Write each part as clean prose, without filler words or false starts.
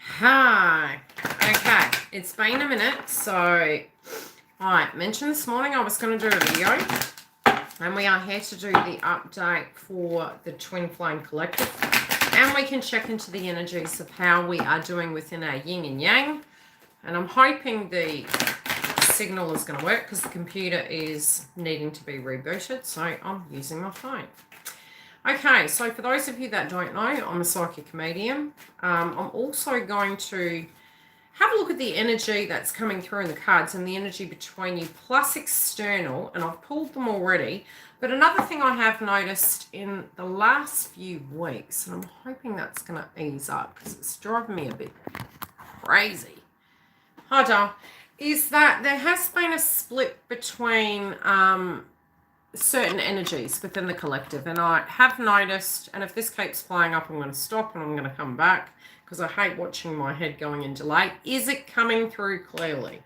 Hi. Okay, it's been a minute. So I mentioned this morning I was going to do a video, and we are here to do the update for the Twin Flame Collective, and we can check into the energies of how we are doing within our yin and yang. And I'm hoping the signal is going to work because the computer is needing to be rebooted, so I'm using my phone. Okay, so for those of you that don't know, I'm a psychic medium. I'm also going to have a look at the energy that's coming through in the cards and the energy between you plus external, and I've pulled them already. But another thing I have noticed in the last few weeks, and I'm hoping that's going to ease up because it's driving me a bit crazy, is that there has been a split between certain energies within the collective, and I have noticed, and if this keeps playing up I'm going to stop and I'm going to come back because I hate watching my head going in delay. Is it coming through clearly?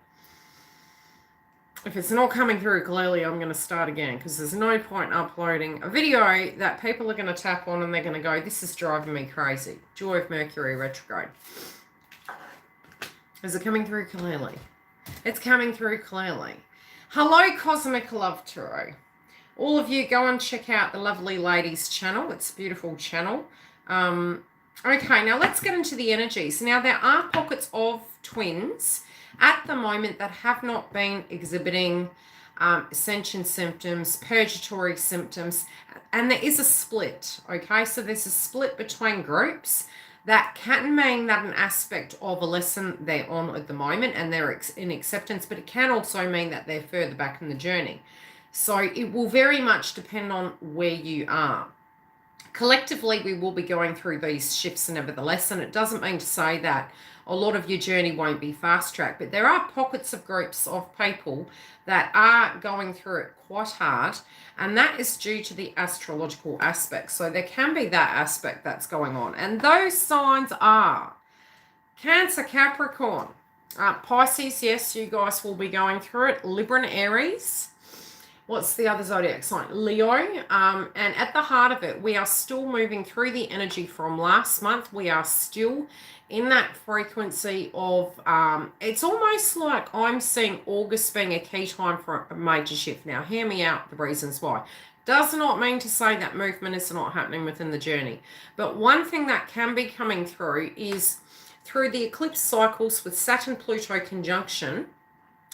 If it's not coming through clearly, I'm going to start again because there's no point uploading a video that people are going to tap on and they're going to go, this is driving me crazy. Joy of Mercury retrograde. Is it coming through clearly? It's coming through clearly. Hello, Cosmic Love Tarot. All of you, go and check out the lovely lady's channel. It's a beautiful channel. Okay, now let's get into the energies. Now, there are pockets of twins at the moment that have not been exhibiting ascension symptoms, purgatory symptoms, and there is a split, okay? So there's a split between groups that can mean that an aspect of a lesson they're on at the moment and they're in acceptance, but it can also mean that they're further back in the journey. So it will very much depend on where you are. Collectively, we will be going through these shifts nevertheless, and it doesn't mean to say that a lot of your journey won't be fast-tracked, but there are pockets of groups of people that are going through it quite hard, and that is due to the astrological aspect. So there can be that aspect that's going on, and those signs are Cancer, Capricorn, Pisces. Yes, you guys will be going through it. Libra and Aries. What's the other zodiac sign? Leo. And at the heart of it, we are still moving through the energy from last month. We are still in that frequency of, it's almost like I'm seeing August being a key time for a major shift. Now, hear me out, the reasons why. Does not mean to say that movement is not happening within the journey. But one thing that can be coming through is through the eclipse cycles with Saturn-Pluto conjunction,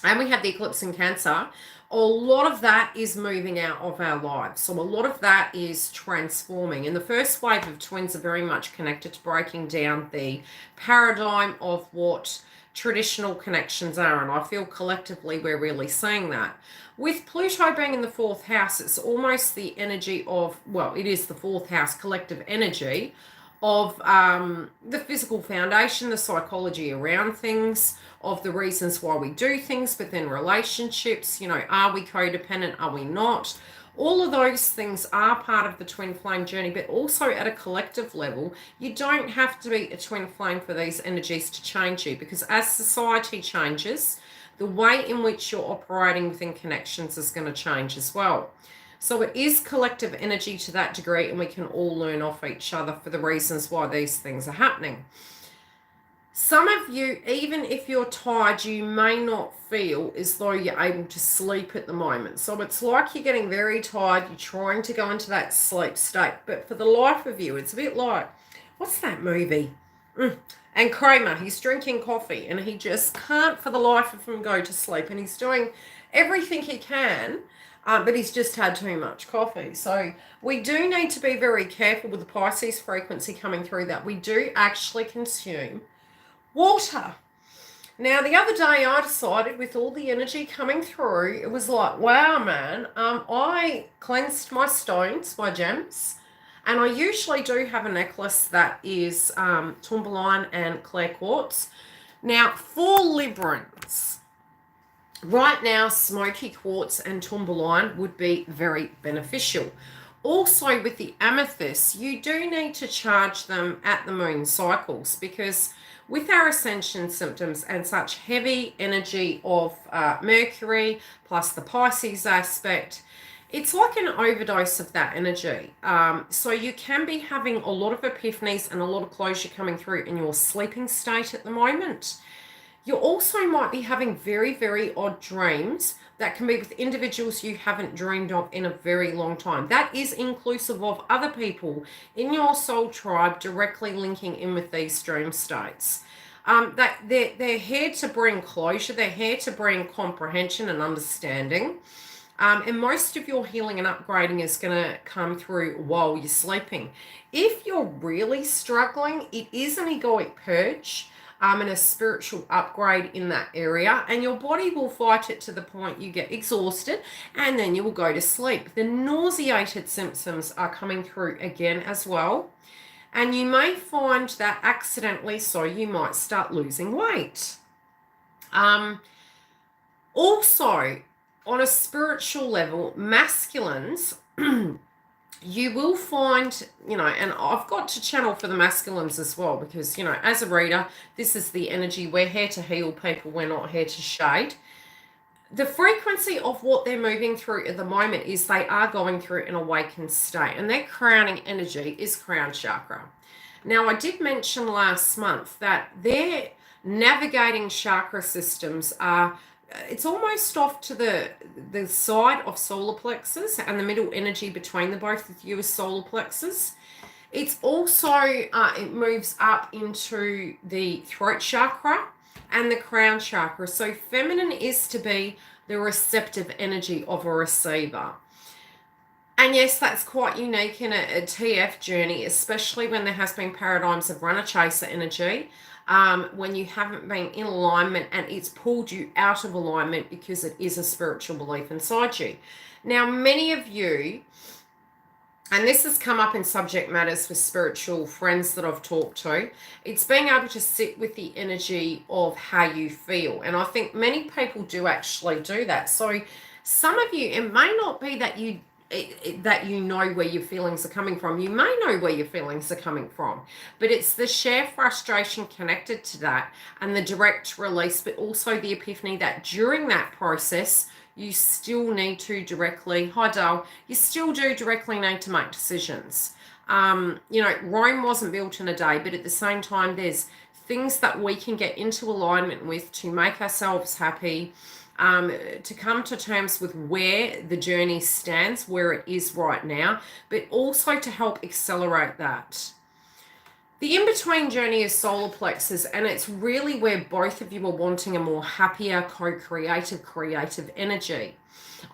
and we had the eclipse in Cancer, a lot of that is moving out of our lives. So a lot of that is transforming. And the first wave of twins are very much connected to breaking down the paradigm of what traditional connections are. And I feel collectively we're really seeing that. With Pluto being in the fourth house, it's almost the energy of, well, it is the fourth house collective energy of the physical foundation, the psychology around things, of the reasons why we do things, but then relationships, you know, are we codependent, are we not? All of those things are part of the twin flame journey, but also at a collective level, you don't have to be a twin flame for these energies to change you, because as society changes, the way in which you're operating within connections is going to change as well. So it is collective energy to that degree, and we can all learn off each other for the reasons why these things are happening. Some of you, even if you're tired, you may not feel as though you're able to sleep at the moment. So it's like you're getting very tired, you're trying to go into that sleep state. But for the life of you, it's a bit like, what's that movie? And Kramer, he's drinking coffee and he just can't for the life of him go to sleep. And he's doing everything he can, but he's just had too much coffee. So we do need to be very careful with the Pisces frequency coming through that we do actually consume water. Now, the other day I decided with all the energy coming through, it was like, wow, man, I cleansed my stones, my gems, and I usually do have a necklace that is tourmaline and clear quartz. Now, for Librans, right now, smoky quartz and tourmaline would be very beneficial. Also, with the amethyst, you do need to charge them at the moon cycles, because with our ascension symptoms and such heavy energy of Mercury plus the Pisces aspect, It's like an overdose of that energy. So you can be having a lot of epiphanies and a lot of closure coming through in your sleeping state at the moment. You also might be having very, very odd dreams that can be with individuals you haven't dreamed of in a very long time. That is inclusive of other people in your soul tribe directly linking in with these dream states. That they're here to bring closure. They're here to bring comprehension and understanding. And most of your healing and upgrading is going to come through while you're sleeping. If you're really struggling, it is an egoic purge and a spiritual upgrade in that area. And your body will fight it to the point you get exhausted and then you will go to sleep. The nauseated symptoms are coming through again as well. And you may find that accidentally, so you might start losing weight. Also, on a spiritual level, masculines, you will find, and I've got to channel for the masculines as well because, as a reader, this is the energy. We're here to heal people. We're not here to shade. The frequency of what they're moving through at the moment is they are going through an awakened state, and their crowning energy is crown chakra. Now, I did mention last month that their navigating chakra systems are, it's almost off to the side of solar plexus, and the middle energy between the both of you is solar plexus. It's also, it moves up into the throat chakra and the crown chakra. So feminine is to be the receptive energy of a receiver. And yes, that's quite unique in a TF journey, especially when there has been paradigms of runner-chaser energy, when you haven't been in alignment and it's pulled you out of alignment because it is a spiritual belief inside you. Now, many of you, and this has come up in subject matters with spiritual friends that I've talked to, it's being able to sit with the energy of how you feel. And I think many people do actually do that. So some of you, it may not be that you know where your feelings are coming from. You may know where your feelings are coming from, but it's the sheer frustration connected to that and the direct release, but also the epiphany that during that process, you still need to directly, hi Dale, you still do directly need to make decisions. Rome wasn't built in a day, but at the same time, there's things that we can get into alignment with to make ourselves happy, to come to terms with where the journey stands, where it is right now, but also to help accelerate that. The in-between journey is solar plexus, and it's really where both of you are wanting a more happier, creative energy.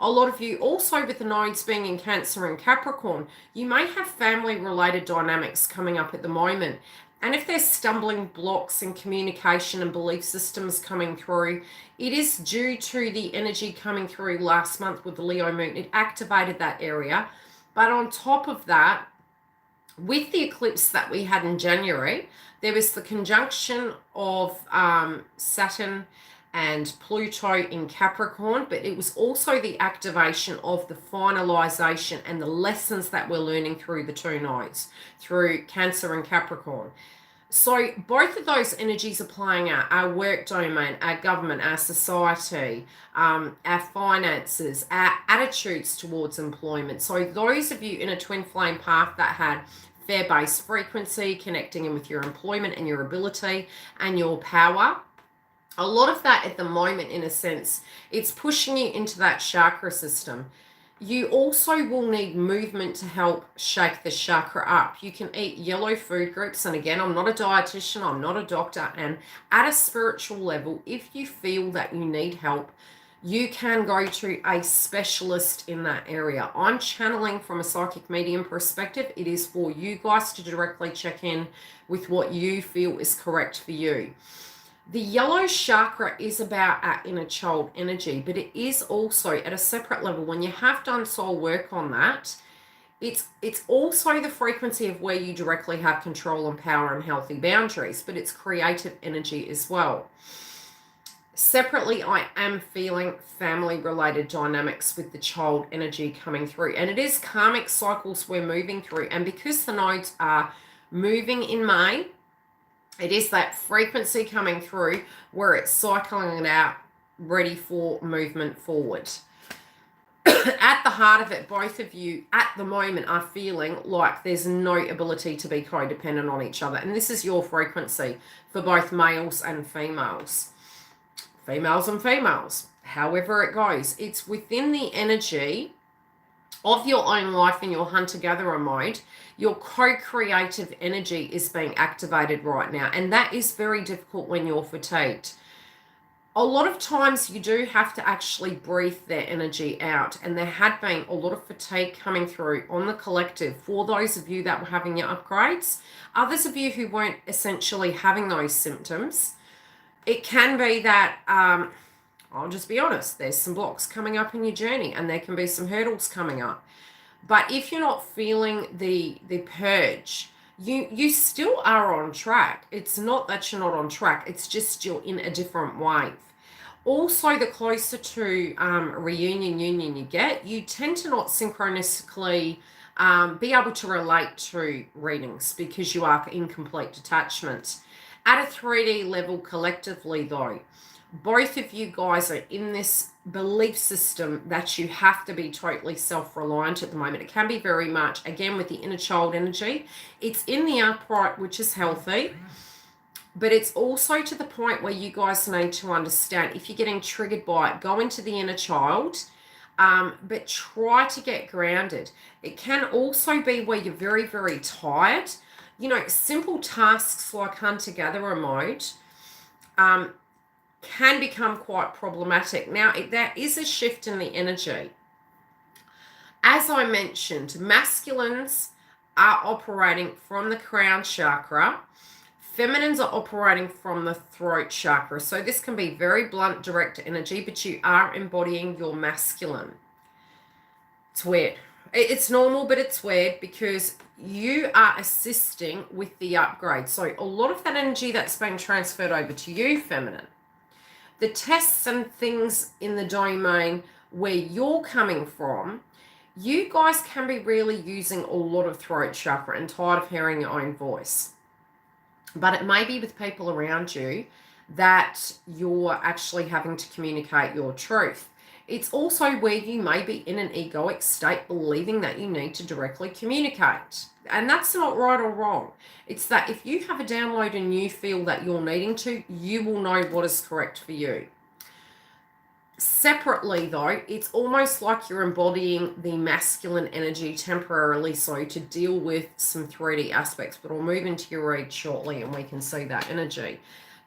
A lot of you also, with the nodes being in Cancer and Capricorn, you may have family-related dynamics coming up at the moment. And if there's stumbling blocks in communication and belief systems coming through, it is due to the energy coming through last month with the Leo moon. It activated that area. But on top of that, with the eclipse that we had in January, there was the conjunction of Saturn and Pluto in Capricorn, but it was also the activation of the finalization and the lessons that we're learning through the two nodes, through Cancer and Capricorn. So both of those energies are playing out our work domain, our government, our society, our finances, our attitudes towards employment. So those of you in a twin flame path that had fair-based frequency, connecting in with your employment and your ability and your power, a lot of that at the moment, in a sense, it's pushing you into that chakra system. You also will need movement to help shake the chakra up. You can eat yellow food groups. And again, I'm not a dietitian, I'm not a doctor. And at a spiritual level, if you feel that you need help, you can go to a specialist in that area. I'm channeling from a psychic medium perspective. It is for you guys to directly check in with what you feel is correct for you. The yellow chakra is about our inner child energy, but it is also at a separate level. When you have done soul work on that, it's also the frequency of where you directly have control and power and healthy boundaries, but it's creative energy as well. Separately, I am feeling family-related dynamics with the child energy coming through. And it is karmic cycles we're moving through. And because the nodes are moving in May, it is that frequency coming through where it's cycling it out, ready for movement forward. at the heart of it, both of you at the moment are feeling like there's no ability to be codependent on each other. And this is your frequency for both males and females. Females and females. However it goes. It's within the energy of your own life in your hunter-gatherer mode. Your co-creative energy is being activated right now. And that is very difficult when you're fatigued. A lot of times you do have to actually breathe their energy out, and there had been a lot of fatigue coming through on the collective for those of you that were having your upgrades. Others of you who weren't essentially having those symptoms, it can be that, I'll just be honest, there's some blocks coming up in your journey, and there can be some hurdles coming up. But if you're not feeling the purge, you still are on track. It's not that you're not on track. It's just you're in a different wave. Also, the closer to reunion, union you get, you tend to not synchronistically be able to relate to readings because you are in complete detachment. At a 3D level collectively, though, both of you guys are in this belief system that you have to be totally self-reliant at the moment. It can be very much, again, with the inner child energy. It's in the upright, which is healthy, but it's also to the point where you guys need to understand, if you're getting triggered by it, go into the inner child, but try to get grounded. It can also be where you're very, very tired. You know, simple tasks like hunter-gatherer mode, can become quite problematic. Now, there is a shift in the energy. As I mentioned, masculines are operating from the crown chakra. Feminines are operating from the throat chakra. So this can be very blunt, direct energy, but you are embodying your masculine. It's weird. It's normal, but it's weird because you are assisting with the upgrade. So a lot of that energy that's being transferred over to you, feminine, the tests and things in the domain where you're coming from, you guys can be really using a lot of throat chakra and tired of hearing your own voice. But it may be with people around you that you're actually having to communicate your truth. It's also where you may be in an egoic state, believing that you need to directly communicate. And that's not right or wrong. It's that if you have a download and you feel that you're needing to, you will know what is correct for you. Separately, though, it's almost like you're embodying the masculine energy temporarily, so to deal with some 3D aspects. But I'll move into your read shortly and we can see that energy.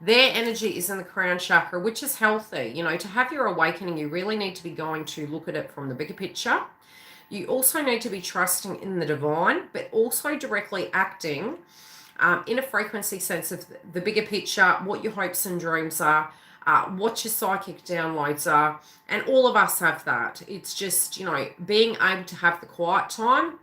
Their energy is in the crown chakra, which is healthy. You know, to have your awakening, you really need to be going to look at it from the bigger picture. You also need to be trusting in the divine, but also directly acting in a frequency sense of the bigger picture, what your hopes and dreams are, what your psychic downloads are. And all of us have that. It's just, you know, being able to have the quiet time.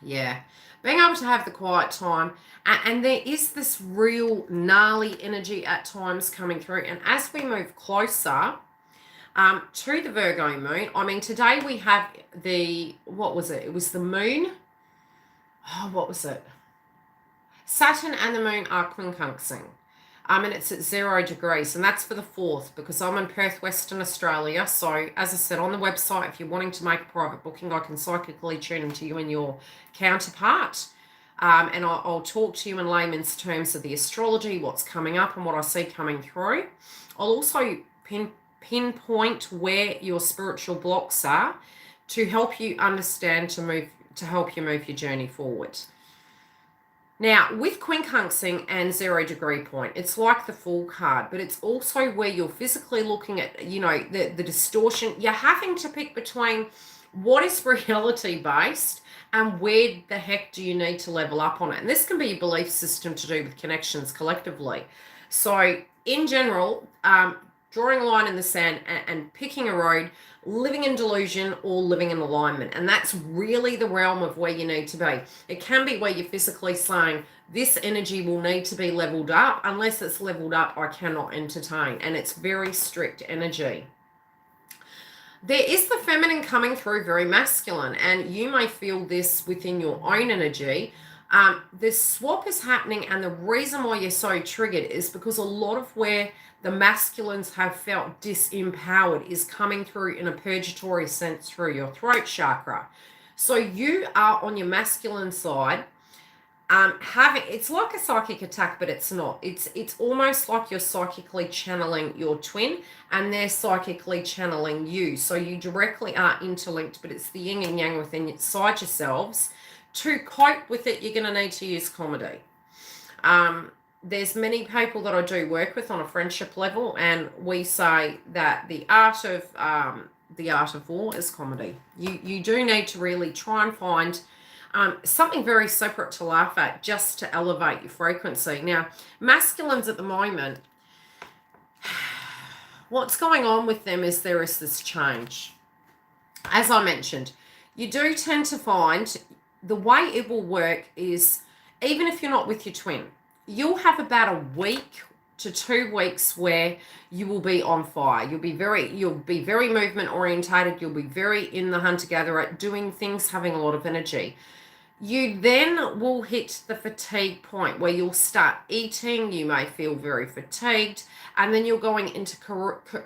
Yeah, being able to have the quiet time. And there is this real gnarly energy at times coming through. And as we move closer to the Virgo moon, I mean, today we have what was it? It was the moon. Oh, what was it? Saturn and the moon are quincunxing. And it's at 0 degrees, and that's for the 4th because I'm in Perth, Western Australia. So as I said on the website, if you're wanting to make a private booking, I can psychically tune into you and your counterpart. And I'll talk to you in layman's terms of the astrology, what's coming up and what I see coming through. I'll also pinpoint where your spiritual blocks are to help you understand, to help you move your journey forward. Now, with quincunxing and 0 degree point, it's like the Fool card, but it's also where you're physically looking at, you know, the distortion. You're having to pick between what is reality based and where the heck do you need to level up on it. And this can be a belief system to do with connections collectively. So in general, drawing a line in the sand and picking a road, living in delusion or living in alignment. And that's really the realm of where you need to be. It can be where you're physically saying, this energy will need to be leveled up. Unless it's leveled up, I cannot entertain. And it's very strict energy. There is the feminine coming through very masculine, and you may feel this within your own energy. This swap is happening, and the reason why you're so triggered is because a lot of where the masculines have felt disempowered is coming through in a purgatory sense through your throat chakra. So you are on your masculine side, having, it's like a psychic attack, but it's not. It's almost like you're psychically channeling your twin, and they're psychically channeling you. So you directly are interlinked, but it's the yin and yang within inside yourselves. To cope with it, you're going to need to use comedy. There's many people that I do work with on a friendship level, and we say that the art of war is comedy. You do need to really try and find something very separate to laugh at, just to elevate your frequency. Now, masculines at the moment, what's going on with them is there is this change. As I mentioned, you do tend to find the way it will work is, even if you're not with your twin, you'll have about a week to 2 weeks where you will be on fire. You'll be very movement orientated. You'll be very in the hunter-gatherer, doing things, having a lot of energy. You then will hit the fatigue point where you'll start eating. You may feel very fatigued, and then you're going into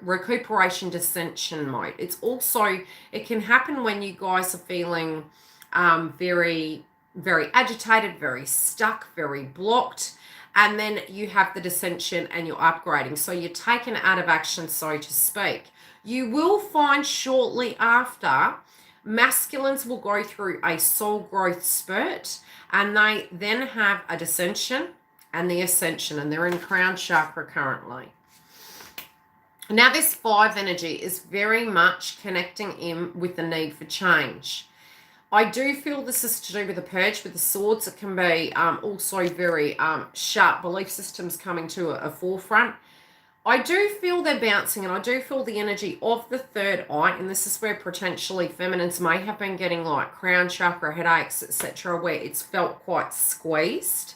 recuperation dissension mode. It can happen when you guys are feeling very, very agitated, very stuck, very blocked, and then you have the dissension and you're upgrading. So you're taken out of action, so to speak. You will find shortly after, masculines will go through a soul growth spurt, and they then have a dissension and the ascension, and they're in crown chakra currently. Now, this 5 energy is very much connecting in with the need for change. I do feel this is to do with the purge with the swords. It can be also very sharp belief systems coming to a forefront. I do feel they're bouncing, and I do feel the energy of the third eye, and this is where potentially feminines may have been getting like crown chakra headaches, etc., where it's felt quite squeezed.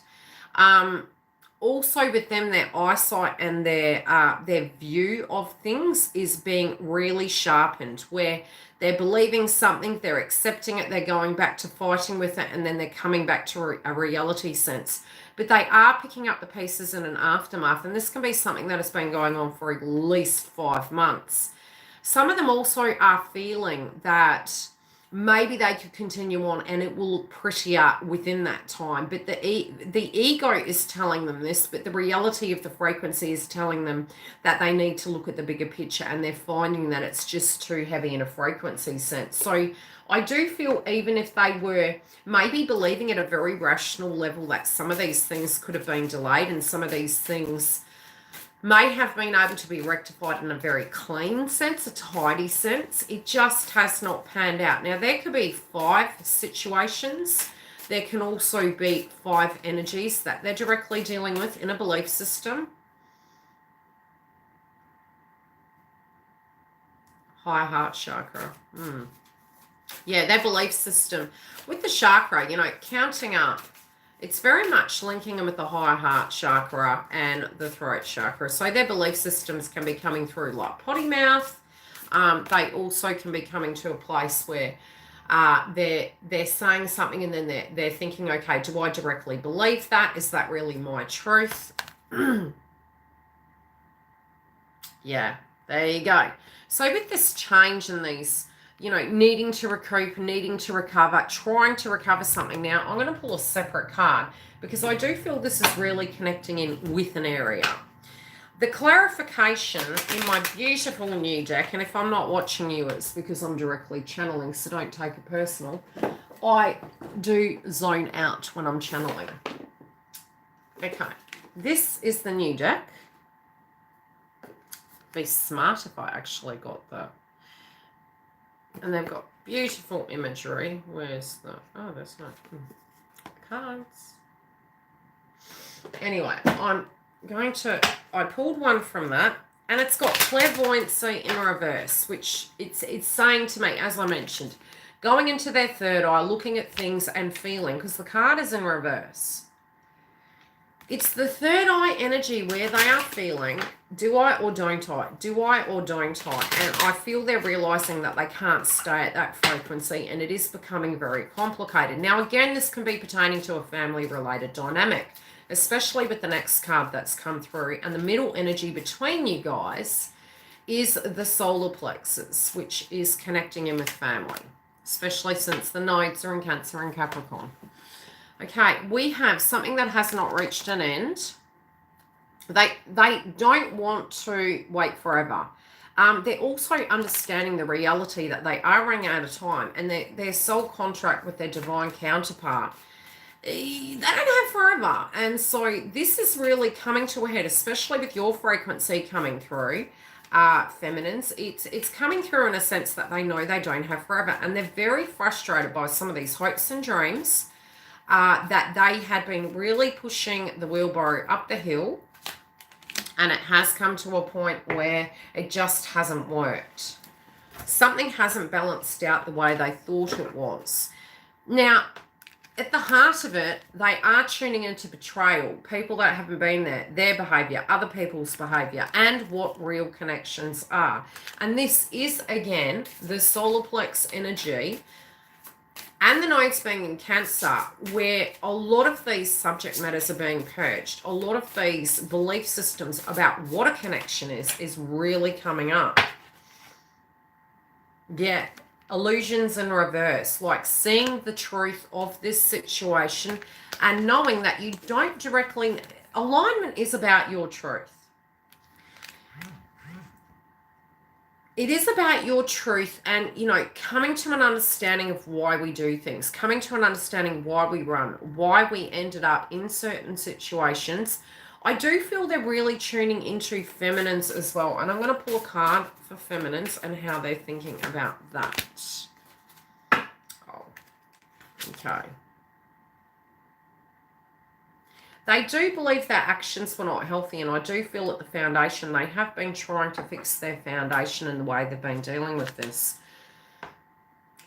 Also with them, their eyesight and their view of things is being really sharpened, where they're believing something, they're accepting it, they're going back to fighting with it, and then they're coming back to a reality sense. But they are picking up the pieces in an aftermath, and this can be something that has been going on for at least 5 months. Some of them also are feeling that maybe they could continue on and it will look prettier within that time. But the ego is telling them this, but the reality of the frequency is telling them that they need to look at the bigger picture, and they're finding that it's just too heavy in a frequency sense. So I do feel, even if they were maybe believing at a very rational level that some of these things could have been delayed, and some of these things may have been able to be rectified in a very clean sense, a tidy sense, it just has not panned out. Now, there could be 5 situations. There can also be 5 energies that they're directly dealing with in a belief system. High heart chakra. Yeah, their belief system. With the chakra, counting up, it's very much linking them with the high heart chakra and the throat chakra. So their belief systems can be coming through like potty mouth. They also can be coming to a place where they're saying something, and then they're thinking, okay, do I directly believe that? Is that really my truth? Yeah, there you go. So with this change in these, needing to recoup, needing to recover, trying to recover something. Now, I'm going to pull a separate card because I do feel this is really connecting in with an area. The clarification in my beautiful new deck, and if I'm not watching you, it's because I'm directly channeling, so don't take it personal. I do zone out when I'm channeling. Okay, this is the new deck. Be smart if I actually got that. And they've got beautiful imagery. Where's the... Oh, there's no cards. Anyway, I pulled one from that, and it's got clairvoyancy in reverse, which it's saying to me, as I mentioned, going into their third eye, looking at things and feeling, because the card is in reverse. It's the third eye energy where they are feeling, do I or don't I? Do I or don't I? And I feel they're realizing that they can't stay at that frequency, and it is becoming very complicated. Now, again, this can be pertaining to a family-related dynamic, especially with the next card that's come through. And the middle energy between you guys is the solar plexus, which is connecting in with family, especially since the nodes are in Cancer and Capricorn. Okay, we have something that has not reached an end. They don't want to wait forever. They're also understanding the reality that they are running out of time, and their soul contract with their divine counterpart, they don't have forever. And so this is really coming to a head, especially with your frequency coming through, feminines. It's coming through in a sense that they know they don't have forever, and they're very frustrated by some of these hopes and dreams that they had been really pushing the wheelbarrow up the hill, and it has come to a point where it just hasn't worked. Something hasn't balanced out the way they thought it was. Now, at the heart of it, they are tuning into betrayal, people that haven't been there, their behavior, other people's behavior, and what real connections are. And this is, again, the solar plex energy and the nodes being in Cancer, where a lot of these subject matters are being purged. A lot of these belief systems about what a connection is really coming up. Yeah, illusions in reverse, like seeing the truth of this situation and knowing that you don't directly... Alignment is about your truth. It is about your truth and, you know, coming to an understanding of why we do things, coming to an understanding why we run, why we ended up in certain situations. I do feel they're really tuning into feminines as well. And I'm going to pull a card for feminines and how they're thinking about that. Oh, okay. They do believe their actions were not healthy, and I do feel at the foundation they have been trying to fix their foundation in the way they've been dealing with this.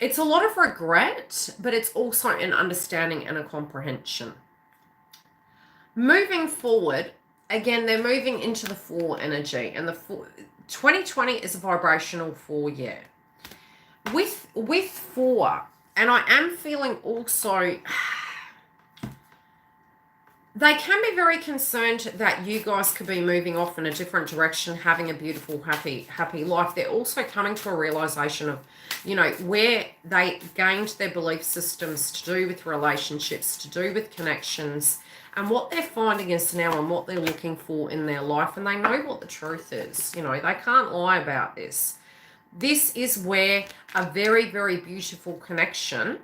It's a lot of regret, but it's also an understanding and a comprehension. Moving forward, again, they're moving into the 4 energy, and the 2020 is a vibrational 4 year. With 4, and I am feeling also... They can be very concerned that you guys could be moving off in a different direction, having a beautiful, happy life. They're also coming to a realization of, you know, where they gained their belief systems to do with relationships, to do with connections, and what they're finding is now and what they're looking for in their life. And they know what the truth is. You know, they can't lie about this. This is where a very, very beautiful connection,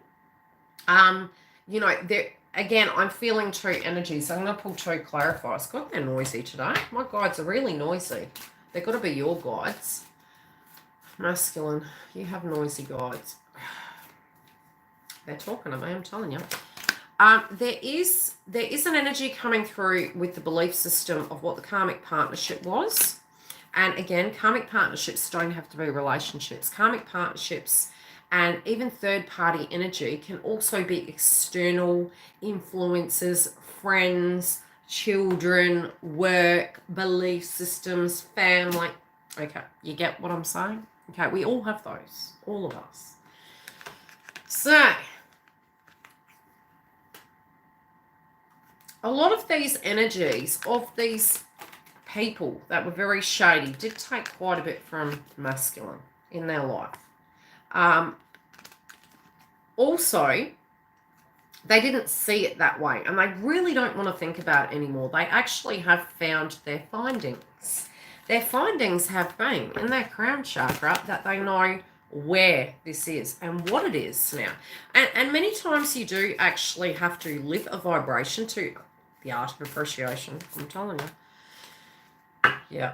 you know, again, I'm feeling 2 energies. So I'm going to pull 2 clarifiers. God, they're noisy today. My guides are really noisy. They've got to be your guides. Masculine, you have noisy guides. They're talking to me, I'm telling you. There is an energy coming through with the belief system of what the karmic partnership was. And again, karmic partnerships don't have to be relationships. Karmic partnerships and even third-party energy can also be external influences, friends, children, work, belief systems, family. Okay, you get what I'm saying? Okay, we all have those, all of us. So, a lot of these energies of these people that were very shady did take quite a bit from masculine in their life. Also, they didn't see it that way, and they really don't want to think about it anymore. They actually have found their findings. Their findings have been in their crown chakra that they know where this is and what it is now. And many times you do actually have to live a vibration to the art of appreciation, I'm telling you. Yeah.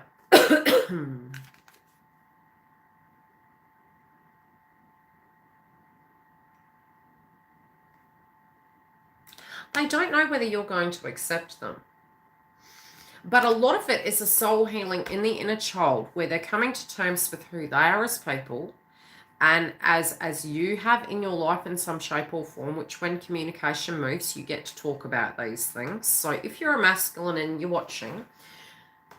They don't know whether you're going to accept them. But a lot of it is a soul healing in the inner child where they're coming to terms with who they are as people And as you have in your life in some shape or form, which when communication moves, you get to talk about these things. So if you're a masculine and you're watching,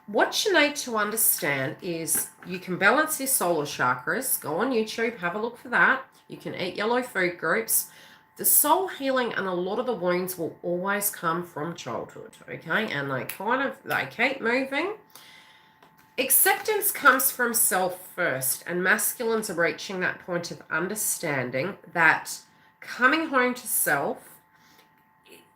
what you need to understand is you can balance your solar chakras. Go on YouTube, have a look for that. You can eat yellow food groups. The soul healing and a lot of the wounds will always come from childhood, okay? And they keep moving. Acceptance comes from self first, and masculines are reaching that point of understanding that coming home to self,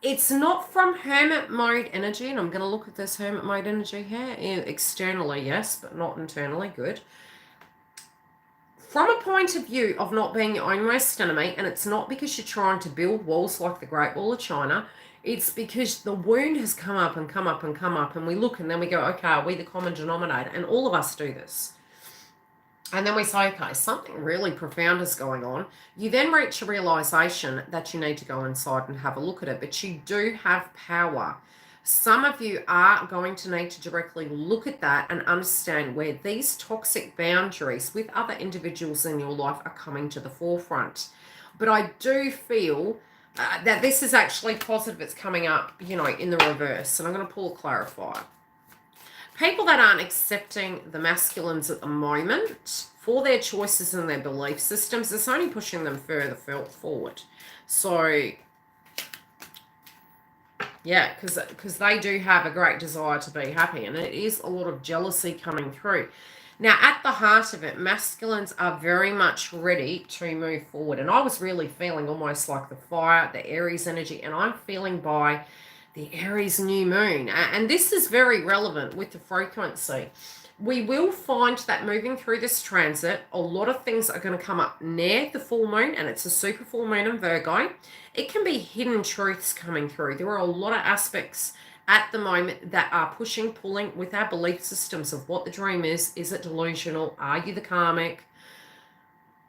it's not from hermit mode energy, and I'm going to look at this hermit mode energy here. Externally, yes, but not internally. Good. From a point of view of not being your own worst enemy, and it's not because you're trying to build walls like the Great Wall of China, it's because the wound has come up and come up and come up, and we look and then we go, okay, are we the common denominator? And all of us do this. And then we say, okay, something really profound is going on. You then reach a realization that you need to go inside and have a look at it, but you do have power. Some of you are going to need to directly look at that and understand where these toxic boundaries with other individuals in your life are coming to the forefront. But I do feel that this is actually positive. It's coming up, in the reverse. And I'm going to pull a clarifier. People that aren't accepting the masculines at the moment for their choices and their belief systems, it's only pushing them further forward. So, yeah, because they do have a great desire to be happy, and it is a lot of jealousy coming through. Now, at the heart of it, masculines are very much ready to move forward. And I was really feeling almost like the fire, the Aries energy, and I'm feeling by the Aries new moon. And this is very relevant with the frequency. We will find that moving through this transit, a lot of things are going to come up near the full moon, and it's a super full moon in Virgo. It can be hidden truths coming through. There are a lot of aspects at the moment that are pushing, pulling with our belief systems of what the dream is. Is it delusional? Are you the karmic?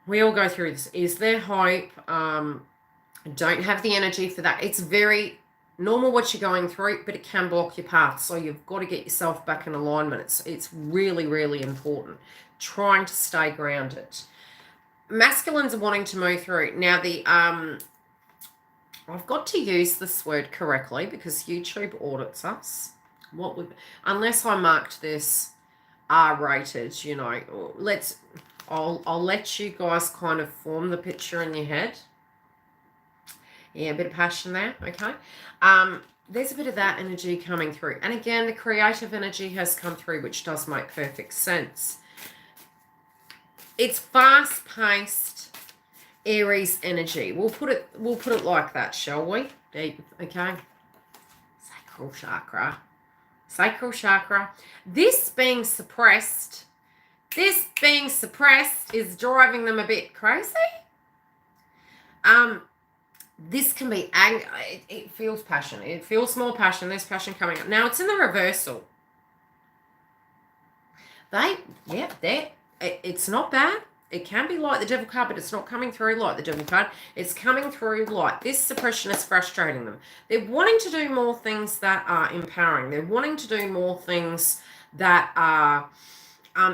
We all go through this. Is there hope? Don't have the energy for that. It's very normal what you're going through, but it can block your path. So you've got to get yourself back in alignment. It's really, really important. Trying to stay grounded. Masculines are wanting to move through. Now, I've got to use this word correctly because YouTube audits us. Unless I marked this R-rated, I'll let you guys kind of form the picture in your head. Yeah, a bit of passion there, okay? There's a bit of that energy coming through. And again, the creative energy has come through, which does make perfect sense. It's fast-paced Aries energy. We'll put it like that, shall we? Deep, okay? Sacral chakra. This being suppressed is driving them a bit crazy. This can be anger. It feels passion. It feels more passion. There's passion coming up. Now, it's in the reversal. It's not bad. It can be like the devil card, but it's not coming through like the devil card. It's coming through like this suppression is frustrating them. They're wanting to do more things that are empowering. They're wanting to do more things that are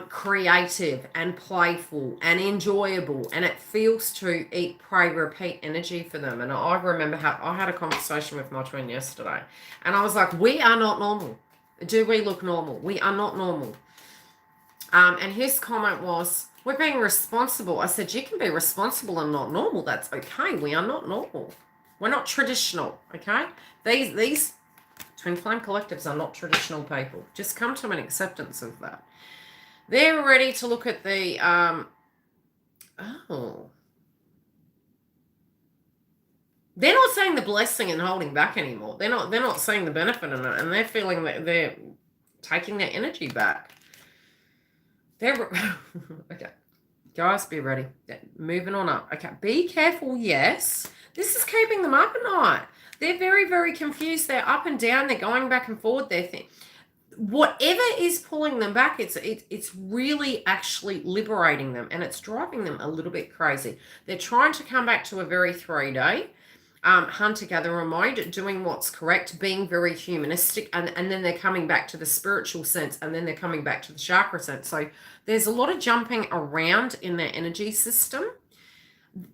creative and playful and enjoyable, and it feels to eat, pray, repeat energy for them. And I remember I had a conversation with my twin yesterday, and I was like, we are not normal. Do we look normal? We are not normal. And his comment was, we're being responsible. I said, you can be responsible and not normal. That's okay. We are not normal. We're not traditional, okay? These twin flame collectives are not traditional people. Just come to an acceptance of that. They're ready to look at the, they're not seeing the blessing and holding back anymore. They're not seeing the benefit in it, and they're feeling that they're taking their energy back. Okay, guys, be ready. Moving on up. Okay, be careful. Yes, this is keeping them up at night. They're very, very confused. They're up and down. They're going back and forward. Whatever is pulling them back, it's really actually liberating them, and it's driving them a little bit crazy. They're trying to come back to a very 3D, hunter-gatherer mode, doing what's correct, being very humanistic, and then they're coming back to the spiritual sense, and then they're coming back to the chakra sense. So there's a lot of jumping around in their energy system.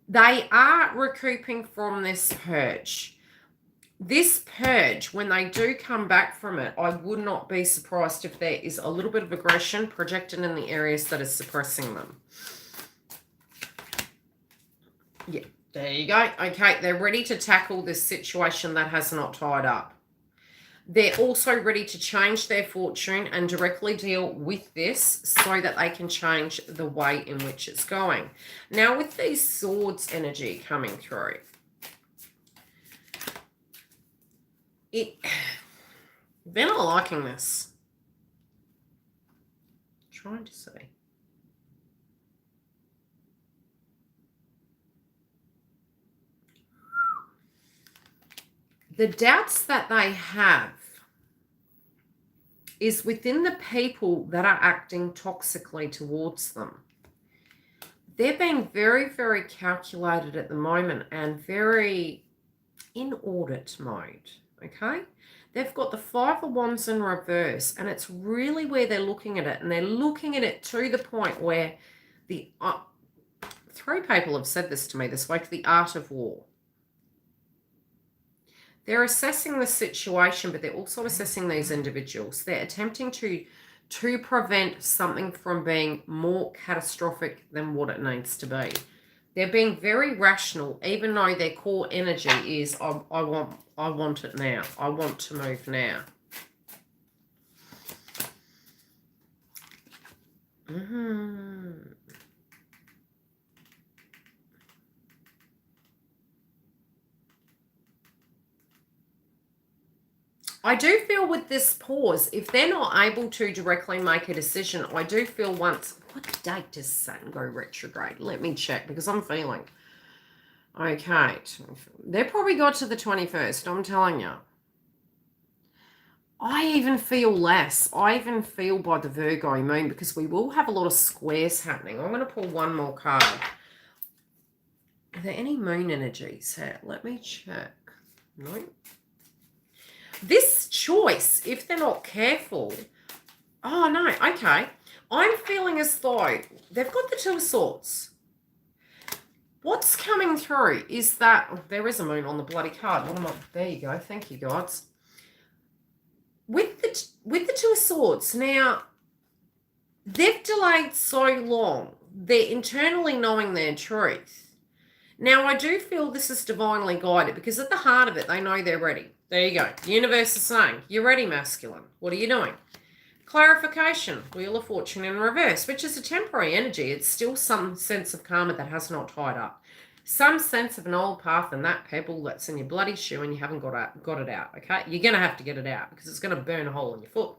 They are recouping from this purge. This purge, when they do come back from it, I would not be surprised if there is a little bit of aggression projected in the areas that are suppressing them. Yeah, there you go. Okay, they're ready to tackle this situation that has not tied up. They're also ready to change their fortune and directly deal with this so that they can change the way in which it's going. Now, with these swords energy coming through, they're not liking this. Trying to see. The doubts that they have is within the people that are acting toxically towards them. They're being very, very calculated at the moment and very in audit mode, okay? They've got the Five of Wands in reverse, and it's really where they're looking at it, and they're looking at it to the point where the... three people have said this to me this week, the art of war. They're assessing the situation, but they're also assessing these individuals. They're attempting to prevent something from being more catastrophic than what it needs to be. They're being very rational, even though their core energy is, I want it now. I want to move now. I do feel with this pause, if they're not able to directly make a decision, I do feel once... What date does Saturn go retrograde? Let me check, because I'm feeling... Okay. They probably got to the 21st, I'm telling you. I even feel less. I even feel by the Virgo moon, because we will have a lot of squares happening. I'm going to pull one more card. Are there any moon energies here? Let me check. No. This choice, if they're not careful... Oh, no. Okay. I'm feeling as though they've got the Two of Swords. What's coming through is that... Oh, there is a moon on the bloody card. What am I... There you go. Thank you, gods. With the Two of Swords, now, they've delayed so long. They're internally knowing their truth. Now, I do feel this is divinely guided, because at the heart of it, they know they're ready. There you go. The universe is saying, you're ready, masculine. What are you doing? Clarification. Wheel of Fortune in reverse, which is a temporary energy. It's still some sense of karma that has not tied up. Some sense of an old path and that pebble that's in your bloody shoe and you haven't got it out, okay? You're going to have to get it out because it's going to burn a hole in your foot.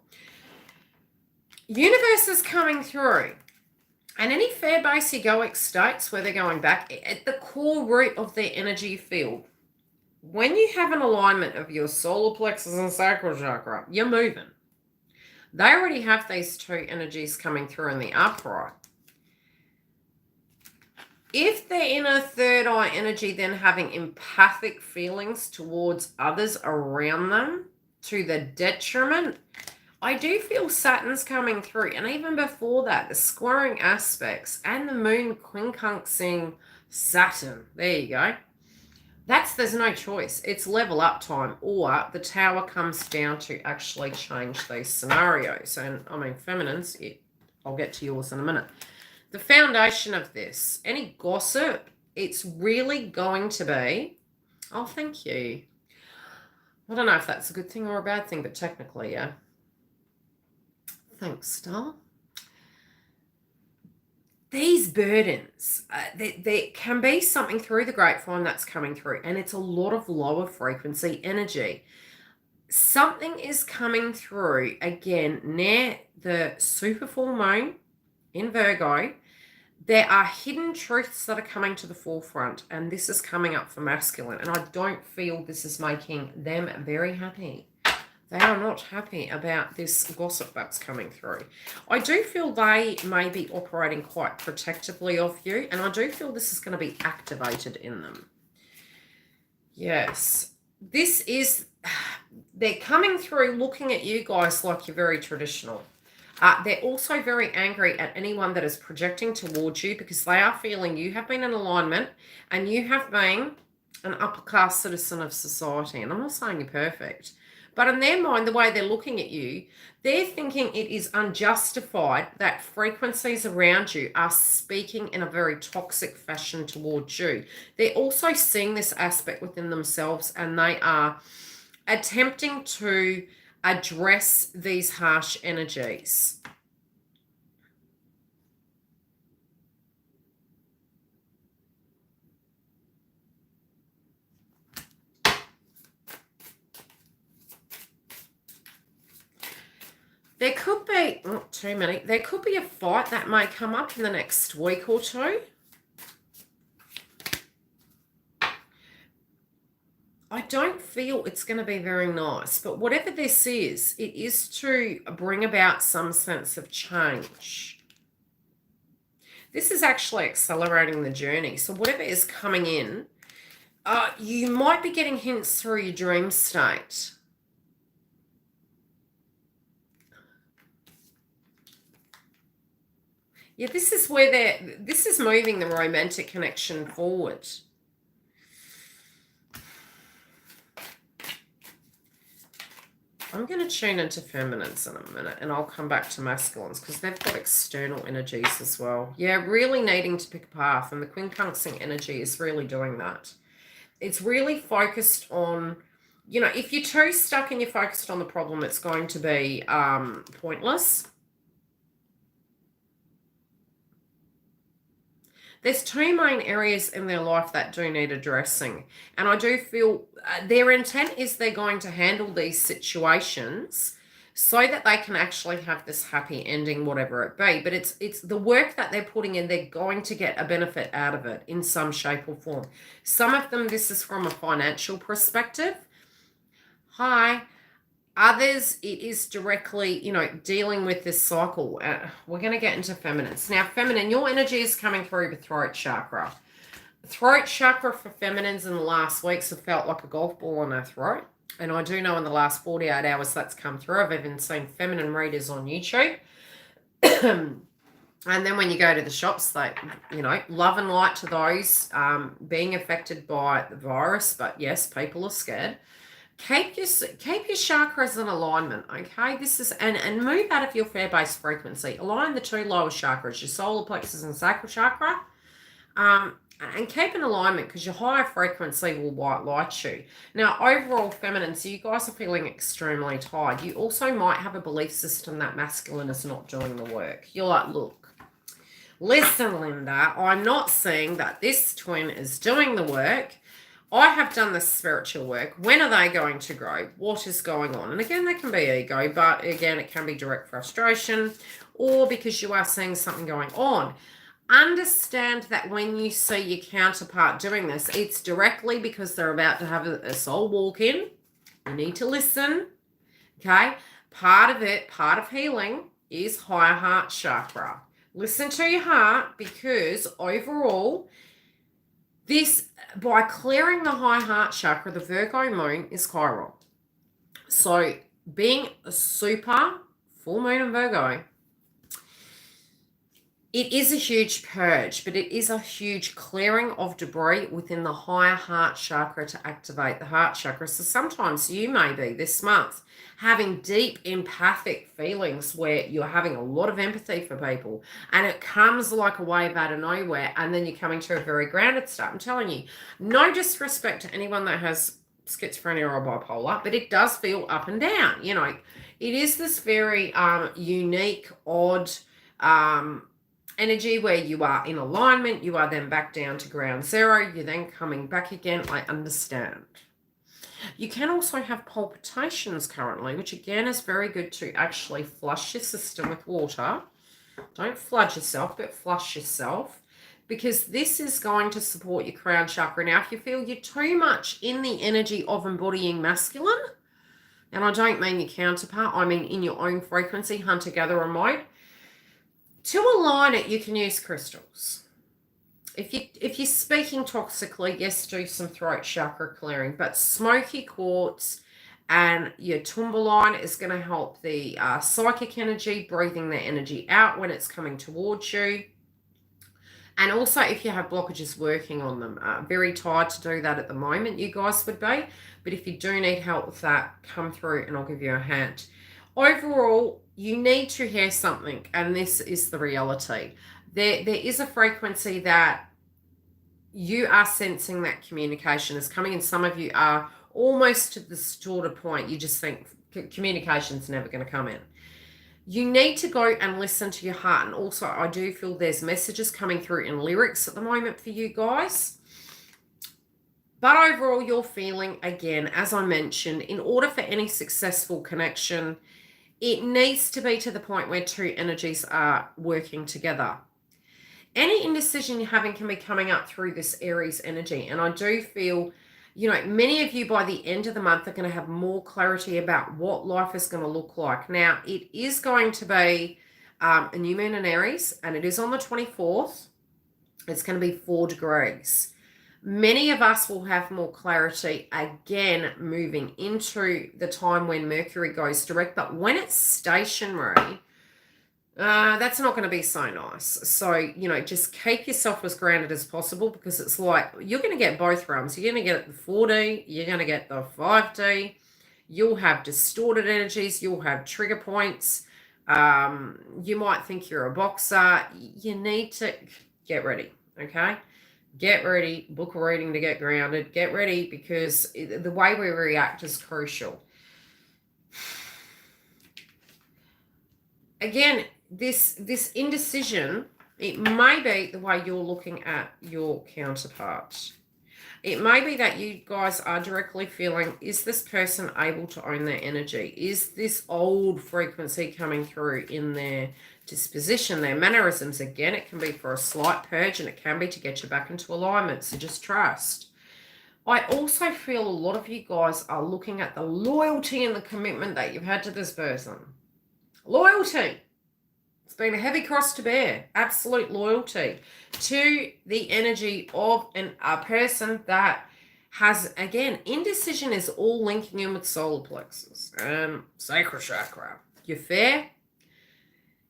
Universe is coming through. And any fair base egoic states where they're going back, at the core root of their energy field, when you have an alignment of your solar plexus and sacral chakra, you're moving. They already have these two energies coming through in the upright. If they're in a third eye energy, then having empathic feelings towards others around them to the detriment, I do feel Saturn's coming through. And even before that, the squaring aspects and the moon quincunxing Saturn. There you go. There's no choice. It's level up time, or the tower comes down to actually change these scenarios. And I mean, feminines, I'll get to yours in a minute. The foundation of this, any gossip, it's really going to be, oh, thank you. I don't know if that's a good thing or a bad thing, but technically, yeah. Thanks, Star. These burdens, there can be something through the grapevine that's coming through, and it's a lot of lower frequency energy. Something is coming through, again, near the super full moon in Virgo. There are hidden truths that are coming to the forefront, and this is coming up for masculine, and I don't feel this is making them very happy. They are not happy about this gossip that's coming through. I do feel they may be operating quite protectively of you, and I do feel this is going to be activated in them. Yes. This is, they're coming through looking at you guys like you're very traditional. They're also very angry at anyone that is projecting towards you because they are feeling you have been in alignment and you have been an upper class citizen of society. And I'm not saying you're perfect, but in their mind, the way they're looking at you, they're thinking it is unjustified that frequencies around you are speaking in a very toxic fashion towards you. They're also seeing this aspect within themselves and they are attempting to address these harsh energies. There could be, not too many, there could be a fight that may come up in the next week or two. I don't feel it's going to be very nice, but whatever this is, it is to bring about some sense of change. This is actually accelerating the journey. So whatever is coming in, you might be getting hints through your dream state. Yeah, this is where this is moving the romantic connection forward. I'm going to tune into feminines in a minute and I'll come back to masculines because they've got external energies as well. Yeah, really needing to pick a path, and the quincunxing energy is really doing that. It's really focused on, you know, if you're too stuck and you're focused on the problem, it's going to be pointless. There's two main areas in their life that do need addressing. And I do feel their intent is they're going to handle these situations so that they can actually have this happy ending, whatever it be. But it's the work that they're putting in, they're going to get a benefit out of it in some shape or form. Some of them, this is from a financial perspective. Hi. Others, it is directly, you know, dealing with this cycle. We're going to get into feminines. Now, feminine, your energy is coming through the throat chakra. Throat chakra for feminines in the last weeks have felt like a golf ball on her throat. And I do know in the last 48 hours that's come through. I've even seen feminine readers on YouTube. And then when you go to the shops, they, you know, love and light to those being affected by the virus. But yes, people are scared. Keep your chakras in alignment, okay? This is and move out of your fear-based frequency. Align the two lowest chakras, your solar plexus and sacral chakra, and keep in alignment because your higher frequency will white light you. Now, overall, feminine, so you guys are feeling extremely tired. You also might have a belief system that masculine is not doing the work. You're like, look, listen, Linda, I'm not saying that this twin is doing the work. I have done the spiritual work. When are they going to grow? What is going on? And again, that can be ego, but again, it can be direct frustration or because you are seeing something going on. Understand that when you see your counterpart doing this, it's directly because they're about to have a soul walk in. You need to listen, okay? Part of it, part of healing is higher heart chakra. Listen to your heart because overall, this, by clearing the high heart chakra, the Virgo moon is chiral. So being a super full moon in Virgo, it is a huge purge, but it is a huge clearing of debris within the higher heart chakra to activate the heart chakra. So sometimes you may be this month having deep empathic feelings where you're having a lot of empathy for people and it comes like a wave out of nowhere and then you're coming to a very grounded state. I'm telling you, no disrespect to anyone that has schizophrenia or bipolar, but it does feel up and down. You know, it is this very unique, odd energy where you are in alignment, you are then back down to ground zero, you're then coming back again. I understand. You can also have palpitations currently, which again is very good to actually flush your system with water. Don't flood yourself, but flush yourself because this is going to support your crown chakra. Now, if you feel you're too much in the energy of embodying masculine, and I don't mean your counterpart, I mean in your own frequency, hunter-gatherer mode, to align it, you can use crystals. if you're speaking toxically, yes, do some throat chakra clearing. But smoky quartz and your tourmaline is going to help the psychic energy, breathing the energy out when it's coming towards you. And also, if you have blockages, working on them. Very tired to do that at the moment, you guys would be. But if you do need help with that, come through and I'll give you a hand. Overall, you need to hear something, and this is the reality. There is a frequency that you are sensing that communication is coming, and some of you are almost to the distorted point. You just think communication's never going to come in. You need to go and listen to your heart. And also, I do feel there's messages coming through in lyrics at the moment for you guys. But overall, you're feeling, again, as I mentioned, in order for any successful connection, it needs to be to the point where two energies are working together. Any indecision you're having can be coming up through this Aries energy. And I do feel, many of you by the end of the month are going to have more clarity about what life is going to look like. Now, it is going to be a new moon in Aries, and it is on the 24th. It's going to be 4 degrees. Many of us will have more clarity, again, moving into the time when Mercury goes direct. But when it's stationary, that's not going to be so nice. So, just keep yourself as grounded as possible, because it's like you're going to get both realms. You're going to get the 4D, you're going to get the 5D. You'll have distorted energies. You'll have trigger points. You might think you're a boxer. You need to get ready, okay? Get ready. Book a reading to get grounded. Get ready, because the way we react is crucial. Again, this indecision, it may be the way you're looking at your counterpart. It may be that you guys are directly feeling, is this person able to own their energy? Is this old frequency coming through in their disposition, their mannerisms? Again, it can be for a slight purge, and it can be to get you back into alignment. So just trust. I also feel a lot of you guys are looking at the loyalty and the commitment that you've had to this person. Loyalty. It's been a heavy cross to bear. Absolute loyalty to the energy of a person that has, again, indecision is all linking in with solar plexus and sacral chakra. Your fear,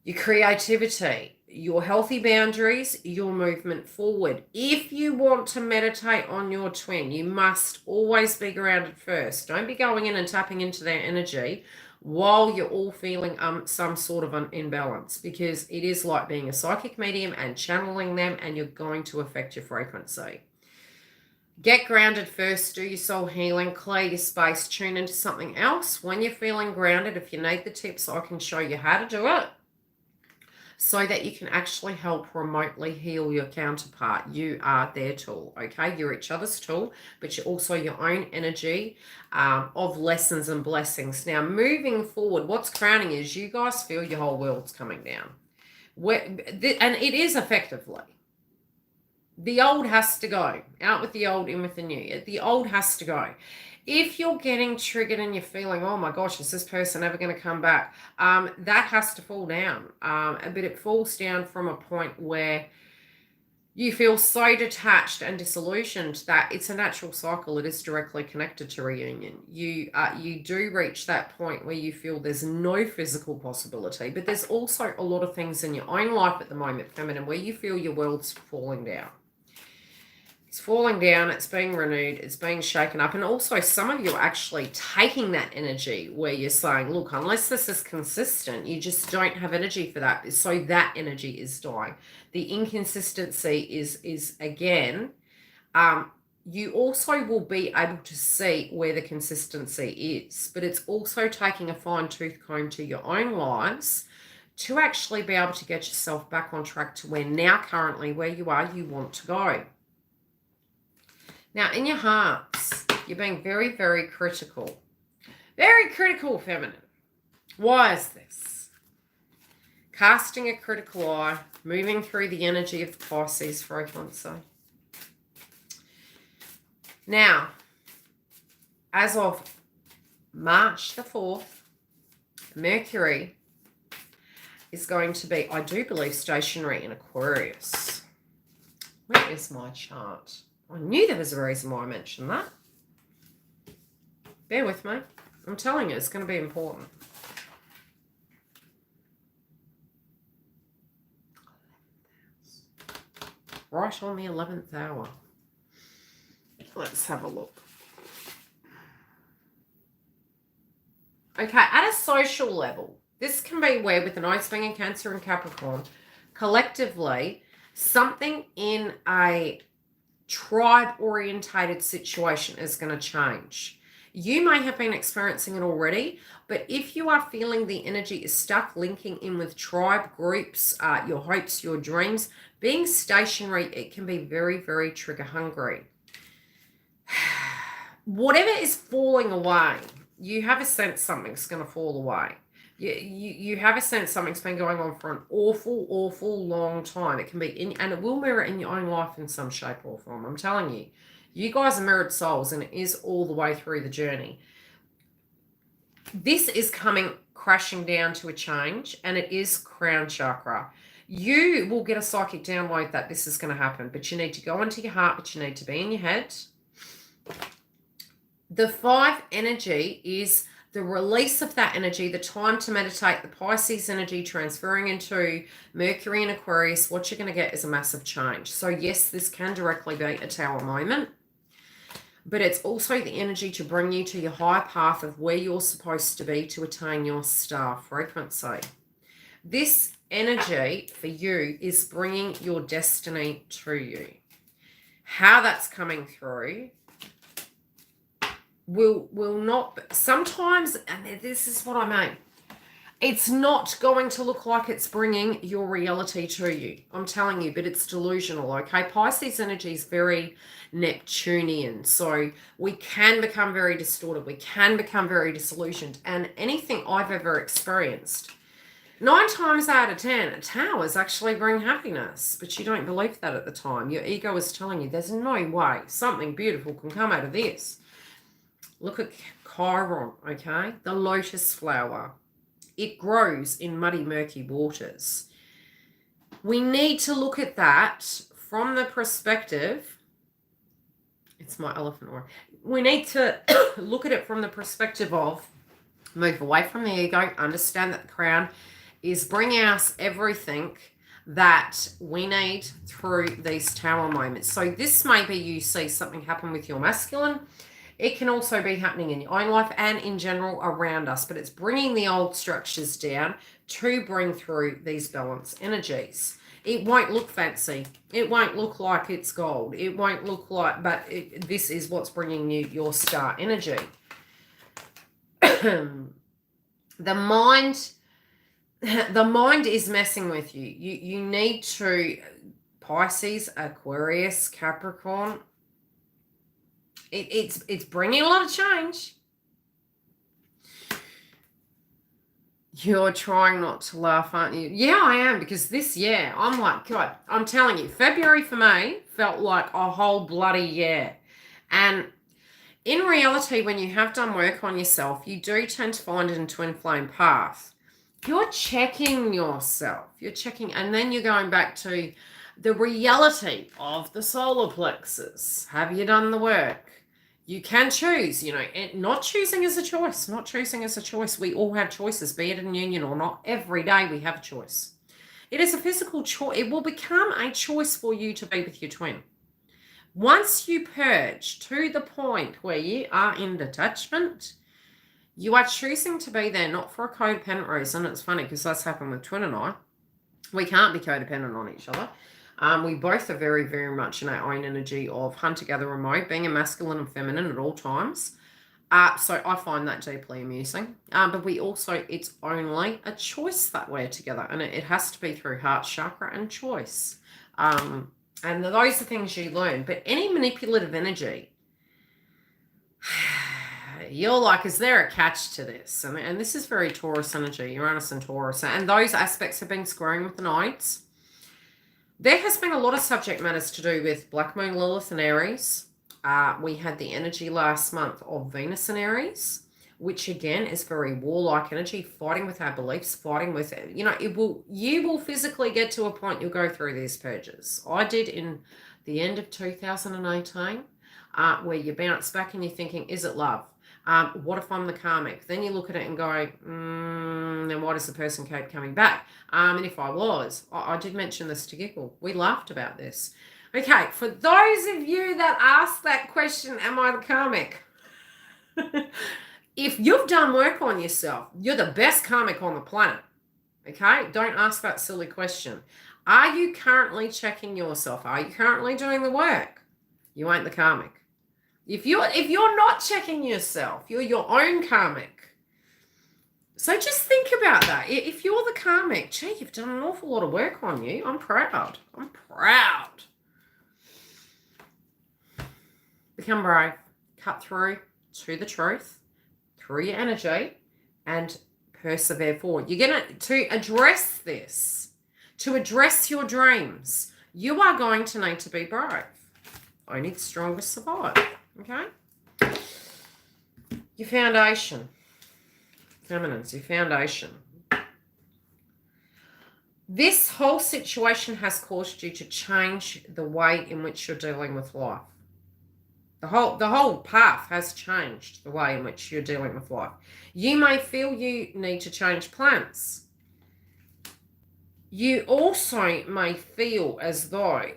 your creativity, your healthy boundaries, your movement forward. If you want to meditate on your twin, you must always be grounded first. Don't be going in and tapping into their energy while you're all feeling some sort of an imbalance, because it is like being a psychic medium and channeling them, and you're going to affect your frequency. Get grounded first, do your soul healing, clear your space, tune into something else. When you're feeling grounded, if you need the tips, I can show you how to do it, so that you can actually help remotely heal your counterpart. You are their tool, okay? You're each other's tool, but you're also your own energy of lessons and blessings. Now, moving forward, what's crowning is you guys feel your whole world's coming down. And it is effectively. The old has to go. Out with the old, in with the new. The old has to go. If you're getting triggered and you're feeling, oh my gosh, is this person ever going to come back? That has to fall down. But it falls down from a point where you feel so detached and disillusioned that it's a natural cycle. It is directly connected to reunion. You do reach that point where you feel there's no physical possibility, but there's also a lot of things in your own life at the moment, feminine, where you feel your world's falling down. It's falling down, it's being renewed, it's being shaken up. And also some of you are actually taking that energy where you're saying, look, unless this is consistent, you just don't have energy for that. So that energy is dying. The inconsistency is again, you also will be able to see where the consistency is, but it's also taking a fine-tooth comb to your own lives to actually be able to get yourself back on track to where now currently where you are, you want to go. Now, in your hearts, you're being very, very critical. Very critical, feminine. Why is this? Casting a critical eye, moving through the energy of the Pisces frequency. Now, as of March the 4th, Mercury is going to be, I do believe, stationary in Aquarius. Where is my chart? I knew there was a reason why I mentioned that. Bear with me. I'm telling you, it's going to be important. Right on the 11th hour. Let's have a look. Okay, at a social level, this can be where with the nodes being in Cancer and Capricorn, collectively, something in a tribe-orientated situation is going to change. You may have been experiencing it already, but if you are feeling the energy is stuck linking in with tribe groups, your hopes, your dreams, being stationary, it can be very, very trigger hungry. Whatever is falling away, you have a sense something's going to fall away. You have a sense something's been going on for an awful, awful long time. It can be in, and it will mirror in your own life in some shape or form. I'm telling you, you guys are mirrored souls, and it is all the way through the journey. This is coming crashing down to a change, and it is crown chakra. You will get a psychic download that this is going to happen, but you need to go into your heart, but you need to be in your head. The 5 energy is the release of that energy, the time to meditate, the Pisces energy transferring into Mercury and Aquarius. What you're going to get is a massive change. So yes, this can directly be a tower moment, but it's also the energy to bring you to your higher path of where you're supposed to be to attain your star frequency. This energy for you is bringing your destiny to you. How that's coming through will not, sometimes, and this is what I mean, it's not going to look like it's bringing your reality to you. I'm telling you, but it's delusional, okay? Pisces energy is very Neptunian, so we can become very distorted. We can become very disillusioned, and anything I've ever experienced, 9 times out of 10, towers actually bring happiness, but you don't believe that at the time. Your ego is telling you there's no way something beautiful can come out of this. Look at Chiron, okay? The lotus flower. It grows in muddy, murky waters. We need to look at that from the perspective, it's my elephant aura. We need to look at it from the perspective of move away from the ego, understand that the crown is bringing us everything that we need through these tower moments. So this may be you see something happen with your masculine. It can also be happening in your own life and in general around us, but it's bringing the old structures down to bring through these balanced energies. It won't look fancy. It won't look like it's gold. It won't look like, but this is what's bringing you your star energy. The mind is messing with you. You need to, Pisces, Aquarius, Capricorn, it's bringing a lot of change. You're trying not to laugh, aren't you? Yeah, I am, because this year, I'm like, God, I'm telling you, February for me felt like a whole bloody year. And in reality, when you have done work on yourself, you do tend to find it into twin flame path. You're checking yourself. You're checking, and then you're going back to the reality of the solar plexus. Have you done the work? You can choose, you know, and not choosing is a choice. Not choosing is a choice. We all have choices, be it in union or not. Every day we have a choice. It is a physical choice. It will become a choice for you to be with your twin. Once you purge to the point where you are in detachment, you are choosing to be there, not for a codependent reason. It's funny because that's happened with Twin and I. We can't be codependent on each other. We both are very, very much in our own energy of hunter-gatherer remote, being a masculine and feminine at all times. So I find that deeply amusing. But we also, it's only a choice that we're together. And it has to be through heart chakra and choice. And those are things you learn. But any manipulative energy, you're like, is there a catch to this? And this is very Taurus energy, Uranus and Taurus. And those aspects have been squaring with the nodes. There has been a lot of subject matters to do with Black Moon, Lilith, and Aries. We had the energy last month of Venus and Aries, which again is very warlike energy, fighting with our beliefs, fighting with, you know, you will physically get to a point you'll go through these purges. I did in the end of 2018, where you bounce back and you're thinking, is it love? What if I'm the karmic? Then you look at it and go, then why does the person keep coming back? And if I was, I did mention this to Giggle. We laughed about this. Okay, for those of you that asked that question, am I the karmic? If you've done work on yourself, you're the best karmic on the planet. Okay, don't ask that silly question. Are you currently checking yourself? Are you currently doing the work? You ain't the karmic. If you're not checking yourself, you're your own karmic. So just think about that. If you're the karmic, gee, you've done an awful lot of work on you. I'm proud. I'm proud. Become brave. Cut through to the truth, through your energy, and persevere forward. You're going to address this, to address your dreams. You are going to need to be brave. Only the strongest survive. Okay? Your foundation. Feminines, your foundation. This whole situation has caused you to change the way in which you're dealing with life. The whole path has changed the way in which you're dealing with life. You may feel you need to change plans. You also may feel as though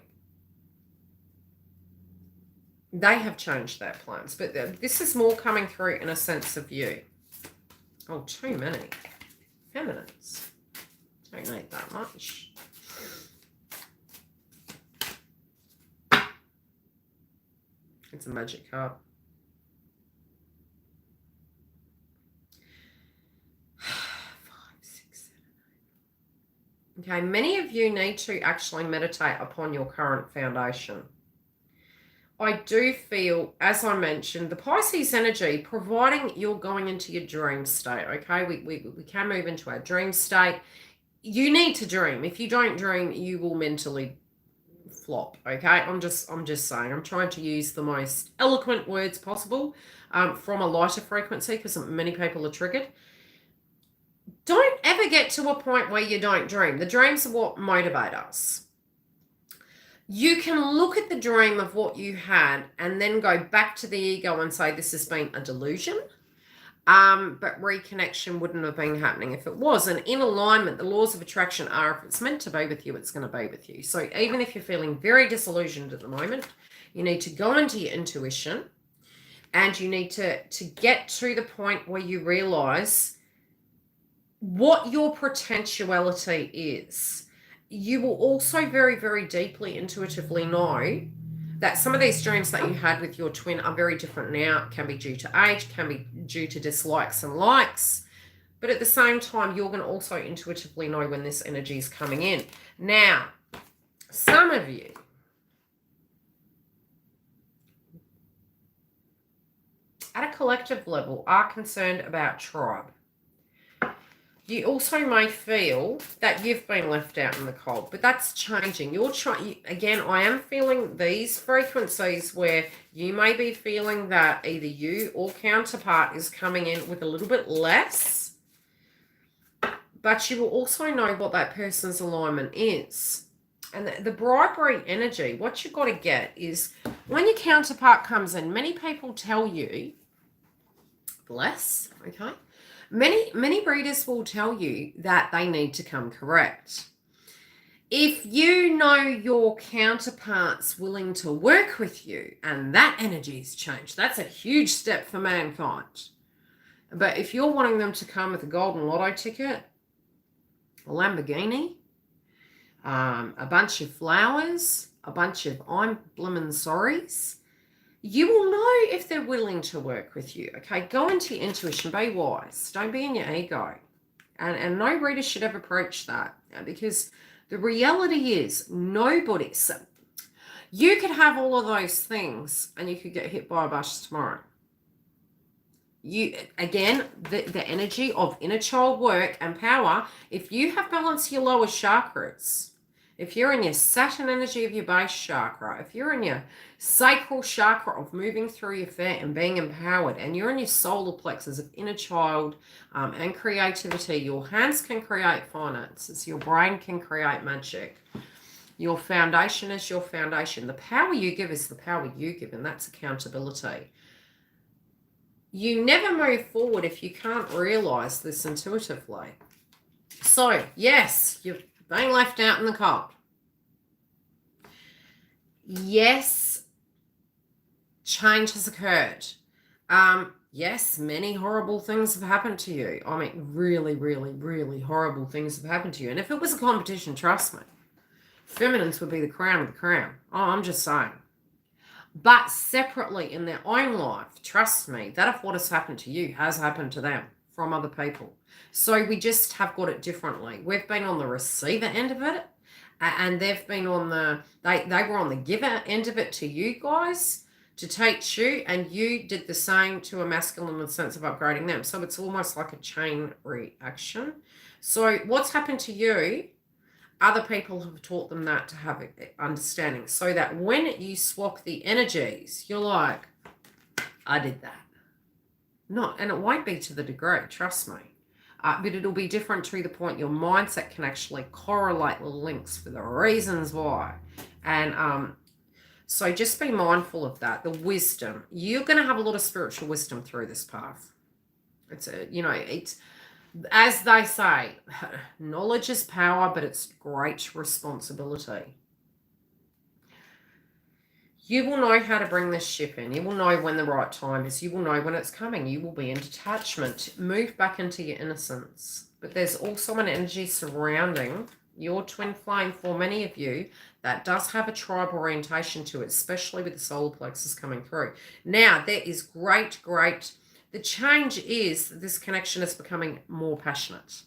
they have changed their plans, but this is more coming through in a sense of you. Oh, too many. Feminines. Don't need that much. It's a magic card. 5, 6, 7, 8. Okay, many of you need to actually meditate upon your current foundation. I do feel, as I mentioned, the Pisces energy, providing you're going into your dream state, okay? We can move into our dream state. You need to dream. If you don't dream, you will mentally flop, okay? I'm just saying. I'm trying to use the most eloquent words possible from a lighter frequency because many people are triggered. Don't ever get to a point where you don't dream. The dreams are what motivate us. You can look at the dream of what you had and then go back to the ego and say this has been a delusion, but reconnection wouldn't have been happening if it was. And in alignment, the laws of attraction are, if it's meant to be with you, it's going to be with you. So even if you're feeling very disillusioned at the moment, you need to go into your intuition and you need to get to the point where you realize what your potentiality is. You will also very, very deeply intuitively know that some of these dreams that you had with your twin are very different now. It can be due to age, can be due to dislikes and likes. But at the same time, you're going to also intuitively know when this energy is coming in. Now, some of you at a collective level are concerned about tribe. You also may feel that you've been left out in the cold, but that's changing. Again, I am feeling these frequencies where you may be feeling that either you or counterpart is coming in with a little bit less, but you will also know what that person's alignment is. And the bribery energy, what you've got to get is when your counterpart comes in, many people tell you, bless, okay? Many readers will tell you that they need to come correct. If you know your counterpart's willing to work with you and that energy's changed, that's a huge step for mankind. But if you're wanting them to come with a golden lotto ticket, a Lamborghini, a bunch of flowers, a bunch of I'm blimmin' sorries, you will know if they're willing to work with you, okay? Go into your intuition, be wise. Don't be in your ego. And no reader should ever preach that because the reality is nobody. So you could have all of those things and you could get hit by a bus tomorrow. Again, the energy of inner child work and power, if you have balanced your lower chakras, if you're in your Saturn energy of your base chakra, if you're in your sacral chakra of moving through your feet and being empowered, and you're in your solar plexus of inner child and creativity, your hands can create finances, your brain can create magic. Your foundation is your foundation. The power you give is the power you give, and that's accountability. You never move forward if you can't realize this intuitively. So, yes, you're being left out in the cold. Yes, change has occurred. Yes, many horrible things have happened to you. I mean, really, really, really horrible things have happened to you. And if it was a competition, trust me, feminines would be the crown of the crown. Oh, I'm just saying. But separately in their own life, trust me, that if what has happened to you has happened to them from other people. So we just have got it differently. We've been on the receiver end of it, and they've been on they were on the giver end of it to you guys, to teach you, and you did the same to a masculine in the sense of upgrading them. So it's almost like a chain reaction. So what's happened to you, other people have taught them that to have understanding, so that when you swap the energies, you're like, I did that. No, and it won't be to the degree, trust me. But it'll be different to the point your mindset can actually correlate the links for the reasons why. And so just be mindful of that. The wisdom. You're going to have a lot of spiritual wisdom through this path. It's as they say, knowledge is power, but it's great responsibility. You will know how to bring this ship in. You will know when the right time is. You will know when it's coming. You will be in detachment. Move back into your innocence. But there's also an energy surrounding your twin flame for many of you that does have a tribe orientation to it, especially with the solar plexus coming through. Now, there is great. The change is that this connection is becoming more passionate.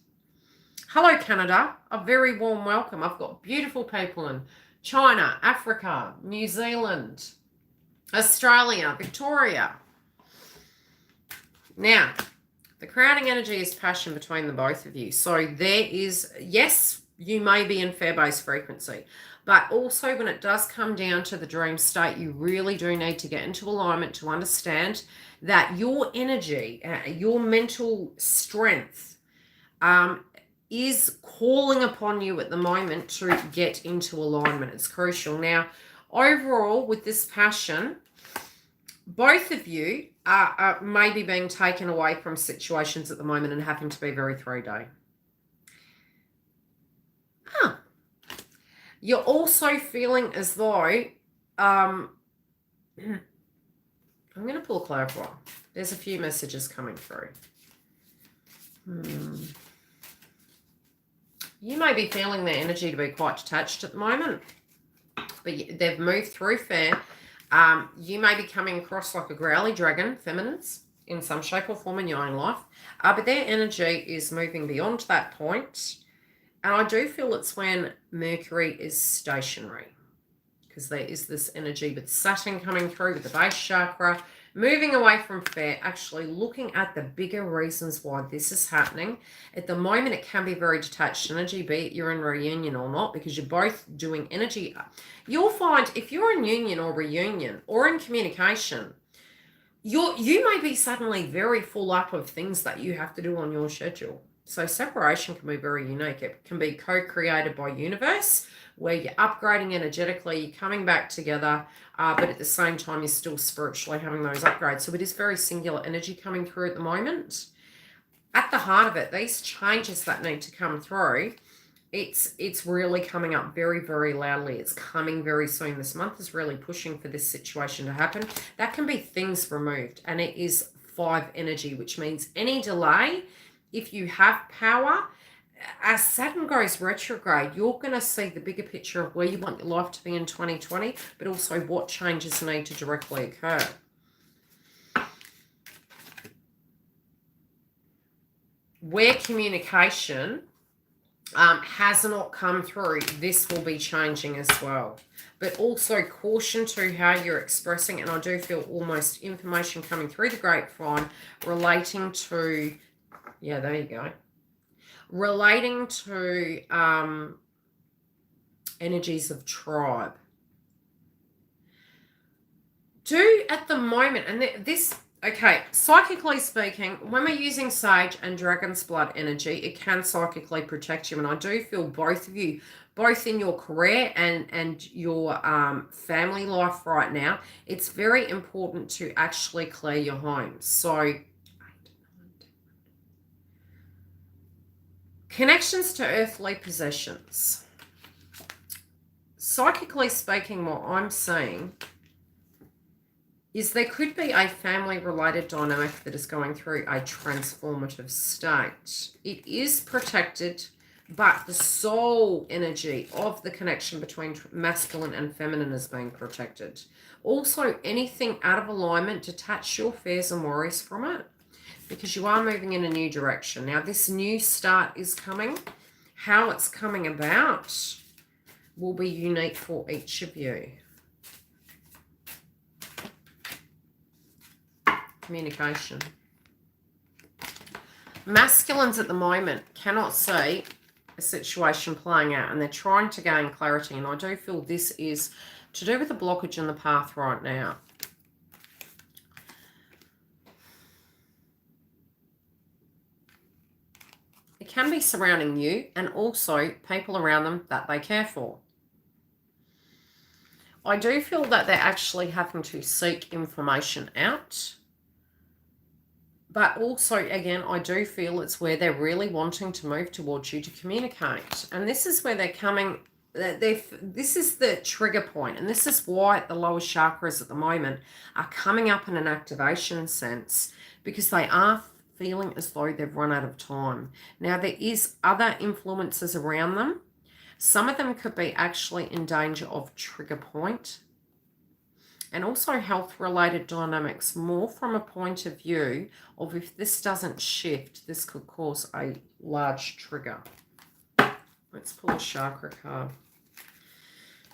Hello, Canada. A very warm welcome. I've got beautiful people in China, Africa, New Zealand, Australia, Victoria. Now, the crowning energy is passion between the both of you. So there is, yes, you may be in fair-based frequency, but also when it does come down to the dream state, you really do need to get into alignment to understand that your energy, your mental strength, is calling upon you at the moment to get into alignment. It's crucial. Now, overall, with this passion, both of you are maybe being taken away from situations at the moment and having to be very 3D. You're also feeling as though, I'm going to pull a clarifier. There's a few messages coming through. You may be feeling their energy to be quite detached at the moment, but they've moved through fair. You may be coming across like a growly dragon, feminines, in some shape or form in your own life, but their energy is moving beyond that point. And I do feel it's when Mercury is stationary, because there is this energy with Saturn coming through with the base chakra, moving away from fair, actually looking at the bigger reasons why this is happening. At the moment, it can be very detached energy, be it you're in reunion or not, because you're both doing energy. You'll find if you're in union or reunion or in communication, you may be suddenly very full up of things that you have to do on your schedule. So separation can be very unique. It can be co-created by universe, where you're upgrading energetically, you're coming back together, but at the same time, you're still spiritually having those upgrades. So it is very singular energy coming through at the moment. At the heart of it, these changes that need to come through, it's really coming up very, very loudly. It's coming very soon. This month is really pushing for this situation to happen. That can be things removed, and it is 5 energy, which means any delay, if you have power, as Saturn goes retrograde, you're going to see the bigger picture of where you want your life to be in 2020, but also what changes need to directly occur. Where communication has not come through, this will be changing as well. But also caution to how you're expressing, and I do feel almost information coming through the grapevine relating to, yeah, there you go, relating to energies of tribe. Do at the moment, and this Okay, psychically speaking, when we're using sage and dragon's blood energy, it can psychically protect you. And I do feel both of you, both in your career and your family life right now, it's very important to actually clear your home. So connections to earthly possessions. Psychically speaking, what I'm seeing is there could be a family-related dynamic that is going through a transformative state. It is protected, but the soul energy of the connection between masculine and feminine is being protected. Also, anything out of alignment, detach your fears and worries from it, because you are moving in a new direction. Now, this new start is coming. How it's coming about will be unique for each of you. Communication. Masculines at the moment cannot see a situation playing out, and they're trying to gain clarity, and I do feel this is to do with the blockage in the path right now. It can be surrounding you and also people around them that they care for. I do feel that they're actually having to seek information out. But also, again, I do feel it's where they're really wanting to move towards you to communicate. And this is where they're coming. This is the trigger point. And this is why the lower chakras at the moment are coming up in an activation sense. Because they are feeling as though they've run out of time. Now, there is other influences around them. Some of them could be actually in danger of trigger point. And also health-related dynamics, more from a point of view of if this doesn't shift, this could cause a large trigger. Let's pull a chakra card.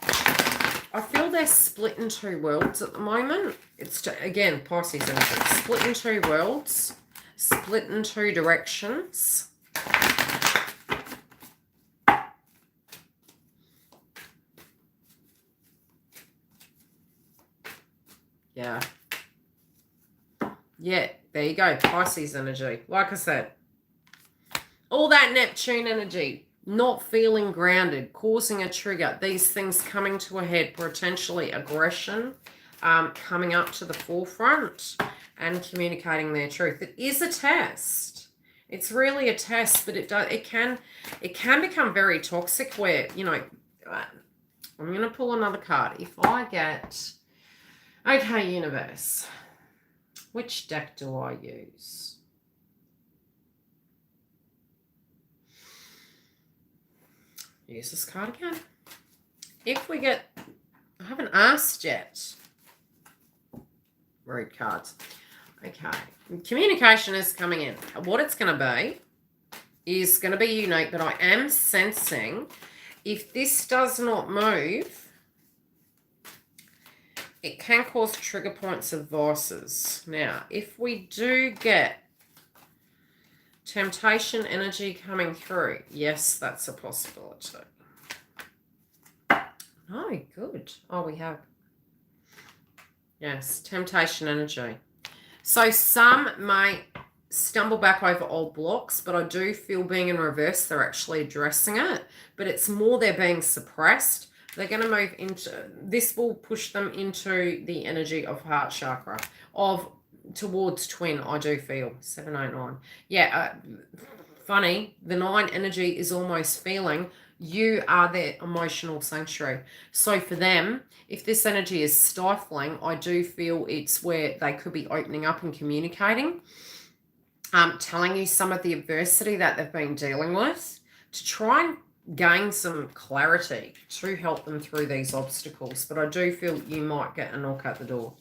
I feel they're split in two worlds at the moment. It's, again, Pisces energy. Split in two worlds, split in two directions. Yeah. Yeah, there you go. Pisces energy. Like I said, all that Neptune energy, not feeling grounded, causing a trigger, these things coming to a head, potentially aggression, coming up to the forefront and communicating their truth. It is a test. It's really a test, but it can become very toxic where, you know, I'm going to pull another card. If I get... Okay, universe. Which deck do I use? Use this card again. If we get... I haven't asked yet. Rude cards. Okay. Communication is coming in. What it's going to be is going to be unique, but I am sensing if this does not move... it can cause trigger points of vices. Now, if we do get temptation energy coming through, yes, that's a possibility. Oh, good. Oh, we have. Yes, temptation energy. So some may stumble back over old blocks, but I do feel being in reverse, they're actually addressing it. But it's more they're being suppressed. They're going to move into, this will push them into the energy of heart chakra, towards twin, I do feel. 709. Yeah, funny, the 9 energy is almost feeling you are their emotional sanctuary. So for them, if this energy is stifling, I do feel it's where they could be opening up and communicating, telling you some of the adversity that they've been dealing with to try and gain some clarity to help them through these obstacles. But I do feel you might get a knock at the door.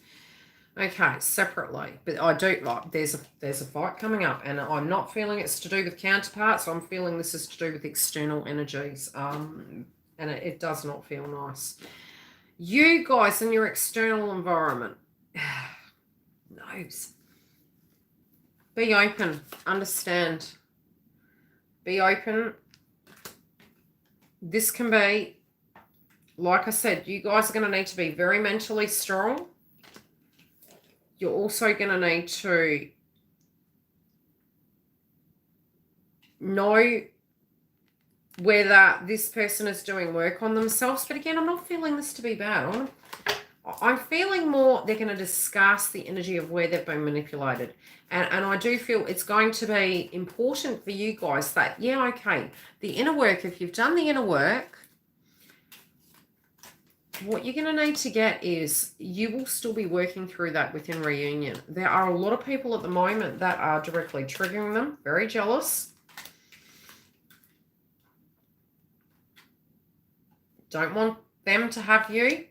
Okay, separately, but I do like there's a fight coming up, and I'm not feeling it's to do with counterparts. I'm feeling this is to do with external energies, and it does not feel nice. You guys in your external environment, knows. Be open, understand. Be open. This can be, like I said, you guys are going to need to be very mentally strong. you're also going to need to know whether this person is doing work on themselves. But again, I'm not feeling this to be bad. I'm feeling more they're going to discuss the energy of where they've been manipulated. And I do feel it's going to be important for you guys that, yeah, okay, the inner work, if you've done the inner work, what you're going to need to get is you will still be working through that within reunion. There are a lot of people at the moment that are directly triggering them, very jealous. Don't want them to have you.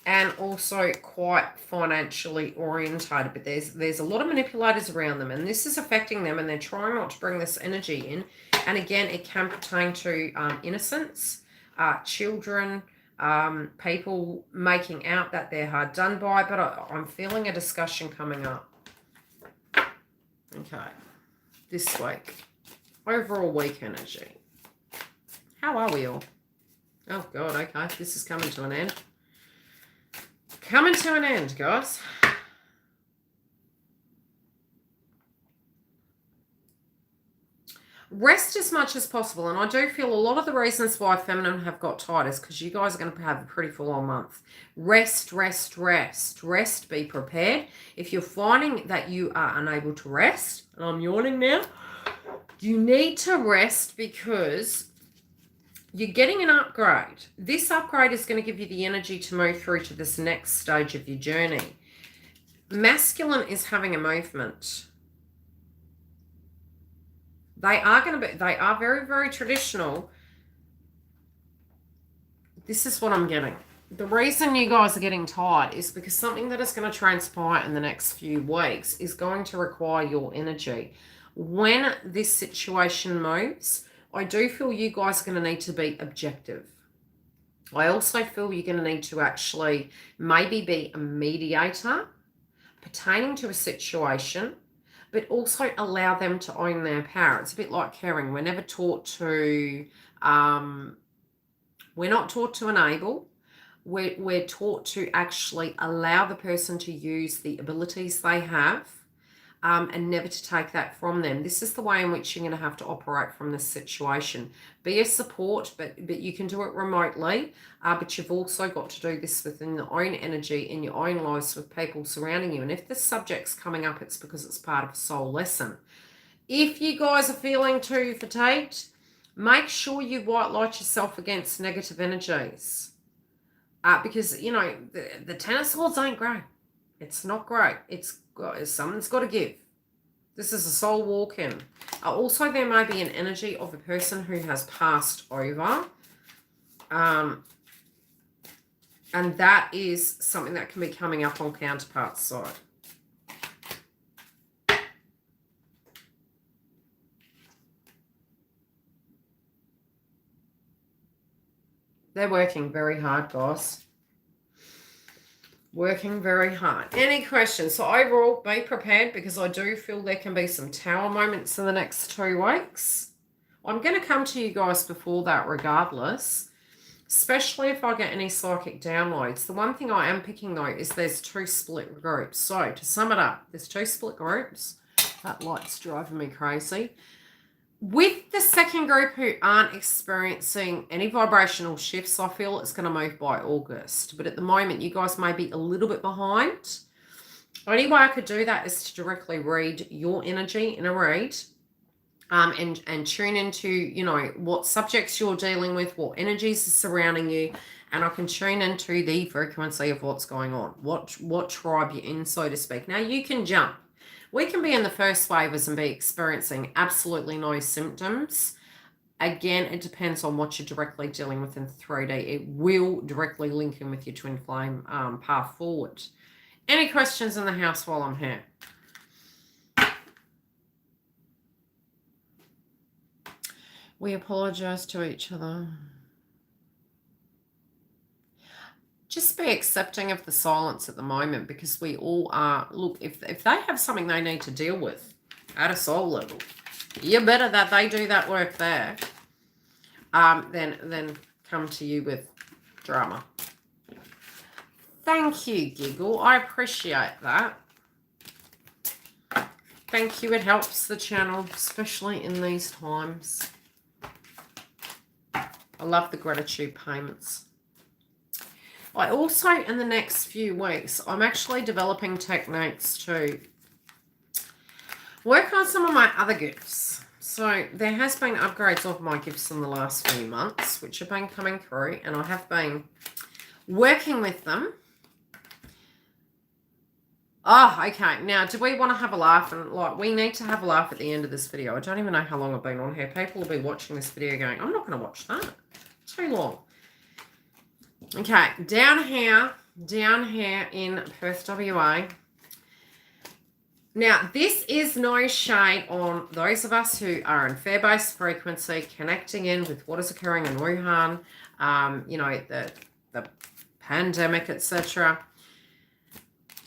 And also quite financially orientated. But there's a lot of manipulators around them. And this is affecting them. And they're trying not to bring this energy in. And again, it can pertain to innocence, children, people making out that they're hard done by. But I'm feeling a discussion coming up. Okay. This week. Overall week energy. How are we all? Oh, God. Okay. This is coming to an end. Coming to an end, guys. Rest as much as possible. And I do feel a lot of the reasons why feminine have got tight is because you guys are going to have a pretty full-on month. Rest, rest, rest. Rest, be prepared. If you're finding that you are unable to rest, and I'm yawning now, you need to rest because you're getting an upgrade. This upgrade is going to give you the energy to move through to this next stage of your journey. Masculine is having a movement. They are very, very traditional. This is what I'm getting. The reason you guys are getting tired is because something that is going to transpire in the next few weeks is going to require your energy. When this situation moves, I do feel you guys are going to need to be objective. I also feel you're going to need to actually maybe be a mediator pertaining to a situation, but also allow them to own their power. It's a bit like caring. We're never taught to, we're not taught to enable. We're taught to actually allow the person to use the abilities they have. And never to take that from them. This is the way in which you're going to have to operate from this situation. Be a support, but you can do it remotely. But you've also got to do this within your own energy, in your own lives, with people surrounding you. And if the subject's coming up, it's because it's part of a soul lesson. If you guys are feeling too fatigued, make sure you white light yourself against negative energies. Because, you know, the Ten of Swords ain't great. It's not great. Something's got to give. This is a soul walk-in. Also, there may be an energy of a person who has passed over. And that is something that can be coming up on counterpart's side. They're working very hard, guys. Working very hard. Any questions? So overall, be prepared because I do feel there can be some tower moments in the next 2 weeks. I'm going to come to you guys before that regardless, especially if I get any psychic downloads. The one thing I am picking though is there's 2 split groups. So to sum it up, there's 2 split groups. That light's driving me crazy. With the second group who aren't experiencing any vibrational shifts, I feel it's going to move by August. But at the moment, you guys may be a little bit behind. Only way I could do that is to directly read your energy in a read. And tune into, you know, what subjects you're dealing with, what energies are surrounding you. And I can tune into the frequency of what's going on. What tribe you're in, so to speak. Now, you can jump. We can be in the first waves and be experiencing absolutely no symptoms. Again, it depends on what you're directly dealing with in 3D. It will directly link in with your twin flame path forward. Any questions in the house while I'm here? We apologize to each other. Just be accepting of the silence at the moment because we all are. Look, if they have something they need to deal with at a soul level, you're better that they do that work there than come to you with drama. Thank you, Giggle. I appreciate that. Thank you. It helps the channel, especially in these times. I love the gratitude payments. I also, in the next few weeks, I'm actually developing techniques to work on some of my other gifts. So there has been upgrades of my gifts in the last few months, which have been coming through, and I have been working with them. Oh, okay. Now, do we want to have a laugh? And like, we need to have a laugh at the end of this video. I don't even know how long I've been on here. People will be watching this video going, I'm not going to watch that. Too long. Okay, down here in Perth, WA. Now, this is no shade on those of us who are in fair-based frequency, connecting in with what is occurring in Wuhan, you know, the pandemic, etc.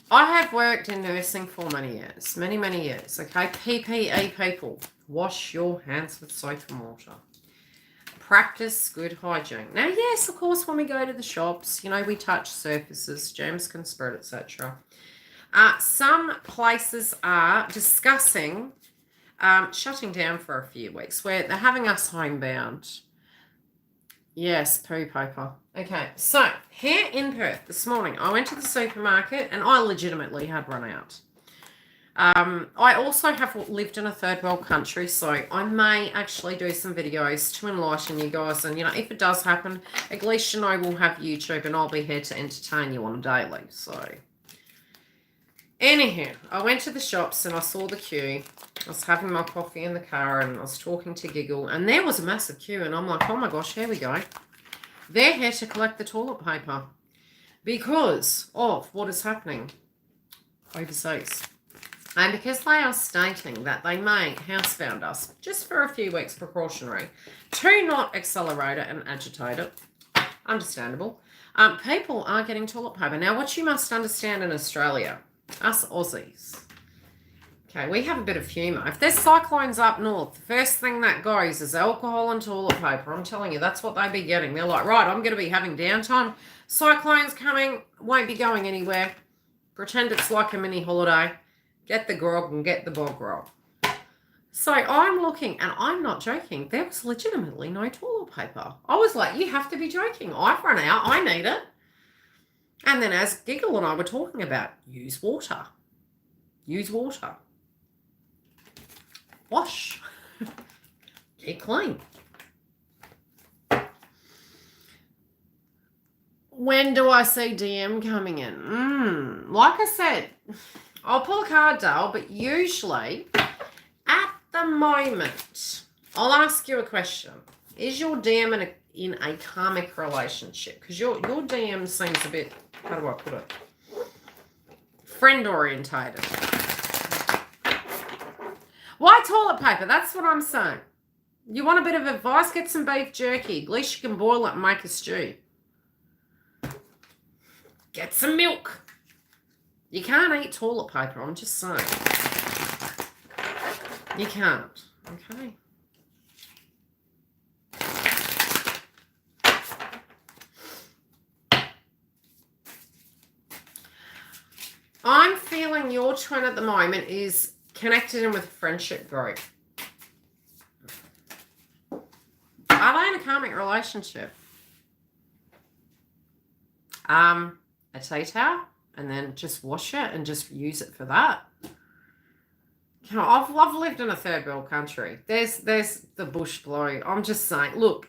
I have worked in nursing for many years, many years, okay? PPE people, wash your hands with soap and water. Practice good hygiene. Now, yes, of course, when we go to the shops, you know, we touch surfaces, germs can spread, etc. Some places are discussing shutting down for a few weeks where they're having us homebound. Yes, poo paper. Okay, so here in Perth this morning, I went to the supermarket and I legitimately had run out. I also have lived in a third world country, so I may actually do some videos to enlighten you guys. And, you know, if it does happen, at least you know we'll have YouTube and I'll be here to entertain you on a daily. So, anyhow, I went to the shops and I saw the queue. I was having my coffee in the car and I was talking to Giggle, and there was a massive queue, and I'm like, oh my gosh, here we go. They're here to collect the toilet paper because of what is happening overseas. And because they are stating that they may housebound us just for a few weeks precautionary to not accelerate it and agitate it. Understandable. People are getting toilet paper. Now, what you must understand in Australia, us Aussies, okay, we have a bit of humour. If there's cyclones up north, the first thing that goes is alcohol and toilet paper. I'm telling you, that's what they be getting. They're like, right, I'm going to be having downtime. Cyclone's coming, won't be going anywhere. Pretend it's like a mini holiday. Get the grog and get the bog roll. So I'm looking, and I'm not joking. There was legitimately no toilet paper. I was like, you have to be joking. I've run out. I need it. And then as Giggle and I were talking about, use water. Use water. Wash. Get clean. When do I see DM coming in? Like I said, I'll pull a card, Dale, but usually at the moment, I'll ask you a question. Is your DM in a karmic relationship? Because your DM seems a bit, how do I put it? Friend orientated. Why toilet paper? That's what I'm saying. You want a bit of advice? Get some beef jerky. At least you can boil it and make a stew. Get some milk. You can't eat toilet paper, I'm just saying. You can't, okay? I'm feeling your twin at the moment is connected in with a friendship group. Are they in a karmic relationship? A tea towel? And then just wash it and just use it for that. You know, I've lived in a third world country. There's the bush blow. I'm just saying, look,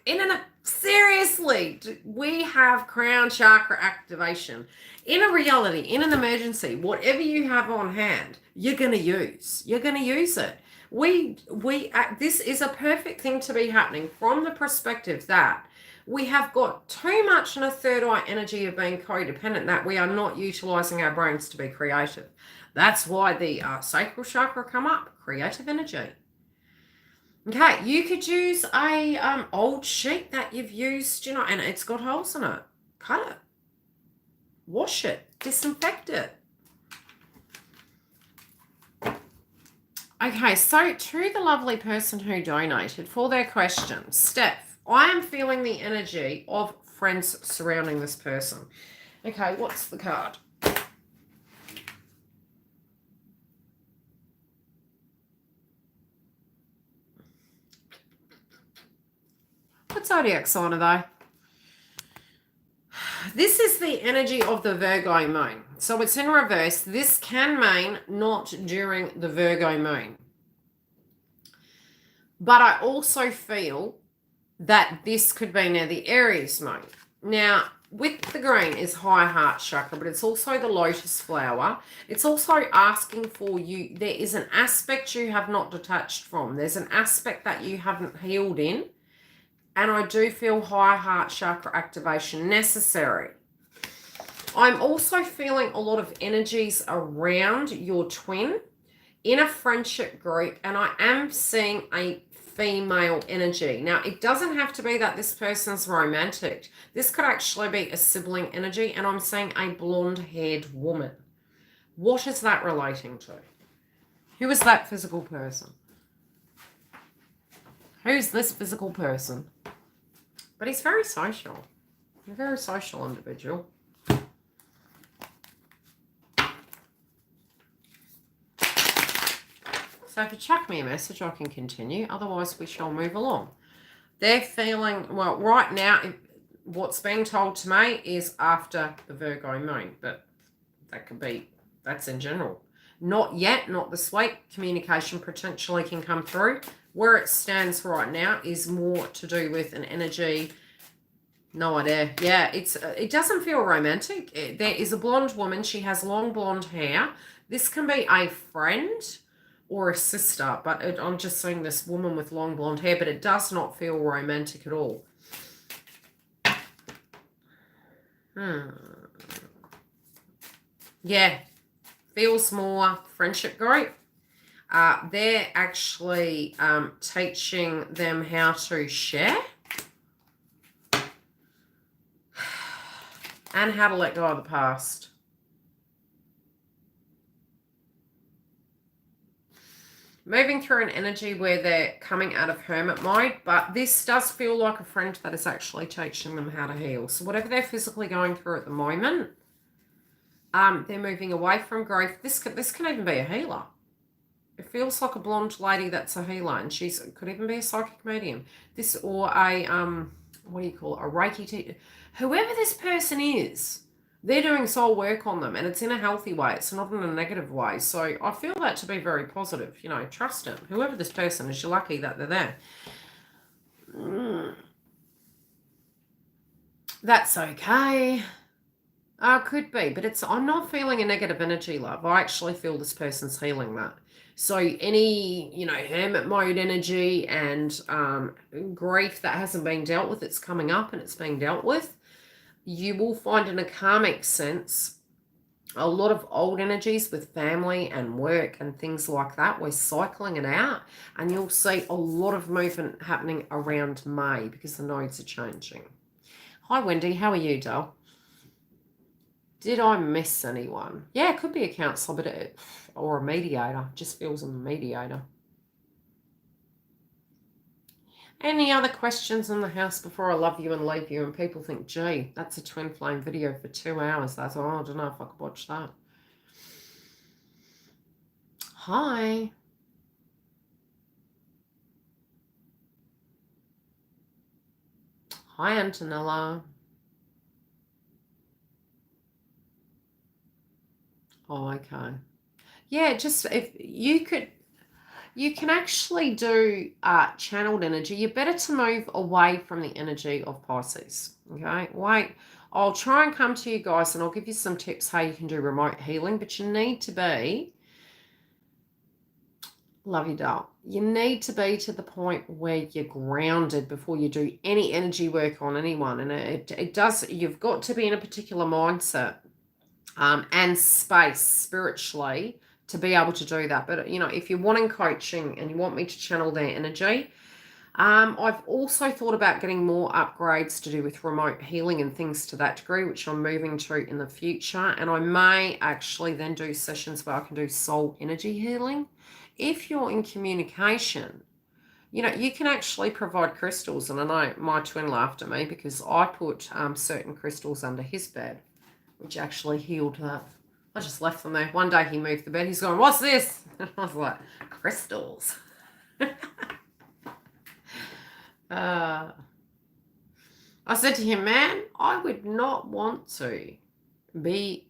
seriously, we have crown chakra activation. In a reality, in an emergency, whatever you have on hand, you're going to use. You're going to use it. This is a perfect thing to be happening from the perspective that we have got too much in a third eye energy of being codependent that we are not utilizing our brains to be creative. That's why the sacral chakra come up, creative energy. Okay, you could use a old sheet that you've used, you know, and it's got holes in it. Cut it. Wash it. Disinfect it. Okay, so to the lovely person who donated for their question, Steph, I am feeling the energy of friends surrounding this person. Okay, what's the card? What zodiac sign are they? This is the energy of the Virgo moon. So it's in reverse. This can mean not during the Virgo moon. But I also feel that this could be near the Aries moon. Now, with the green is high heart chakra, but it's also the lotus flower. It's also asking for you, there is an aspect you have not detached from. There's an aspect that you haven't healed in. And I do feel high heart chakra activation necessary. I'm also feeling a lot of energies around your twin in a friendship group. And I am seeing a female energy. Now, it doesn't have to be that this person's romantic. This could actually be a sibling energy. And I'm seeing a blonde-haired woman. What is that relating to? Who is that physical person? Who's this physical person? But he's very social. A very social individual. So if you chuck me a message, I can continue. Otherwise, we shall move along. They're feeling, well, right now, what's being told to me is after the Virgo moon. But that could be, that's in general. Not yet, not this week. Communication potentially can come through. Where it stands right now is more to do with an energy. No idea. Yeah, it doesn't feel romantic. There is a blonde woman. She has long blonde hair. This can be a friend or a sister, but I'm just seeing this woman with long blonde hair, but it does not feel romantic at all. Yeah, feels more friendship group. They're actually teaching them how to share and how to let go of the past. Moving through an energy where they're coming out of hermit mode, but this does feel like a friend that is actually teaching them how to heal. So whatever they're physically going through at the moment, they're moving away from grief. This can even be a healer. It feels like a blonde lady that's a healer, and could even be a psychic medium. This or a what do you call it? A Reiki teacher. Whoever this person is, they're doing soul work on them, and it's in a healthy way. It's not in a negative way. So I feel that to be very positive. You know, trust them. Whoever this person is, you're lucky that they're there. That's okay. Could be, but I'm not feeling a negative energy, love. I actually feel this person's healing that. So any, hermit mode energy and grief that hasn't been dealt with, it's coming up and it's being dealt with. You will find in a karmic sense a lot of old energies with family and work and things like that. We're cycling it out, and you'll see a lot of movement happening around May because the nodes are changing. Hi, Wendy. How are you, doll? Did I miss anyone? Yeah, it could be a counselor, or a mediator. Just feels a mediator. Any other questions in the house before I love you and leave you? And people think, gee, that's a twin flame video for 2 hours. I don't know if I could watch that. Hi. Hi, Antonella. Oh, okay. Yeah, just if you could, you can actually do channeled energy. You're better to move away from the energy of Pisces. Okay, wait. I'll try and come to you guys, and I'll give you some tips how you can do remote healing. But you need to be, love you, doll. You need to be to the point where you're grounded before you do any energy work on anyone. And it does. You've got to be in a particular mindset and space spiritually to be able to do that. But, if you're wanting coaching and you want me to channel their energy, I've also thought about getting more upgrades to do with remote healing and things to that degree, which I'm moving to in the future. And I may actually then do sessions where I can do soul energy healing. If you're in communication, you can actually provide crystals. And I know my twin laughed at me because I put certain crystals under his bed, which actually healed that. I just left them there. One day he moved the bed. He's going, what's this? And I was like, crystals. I said to him, man, I would not want to be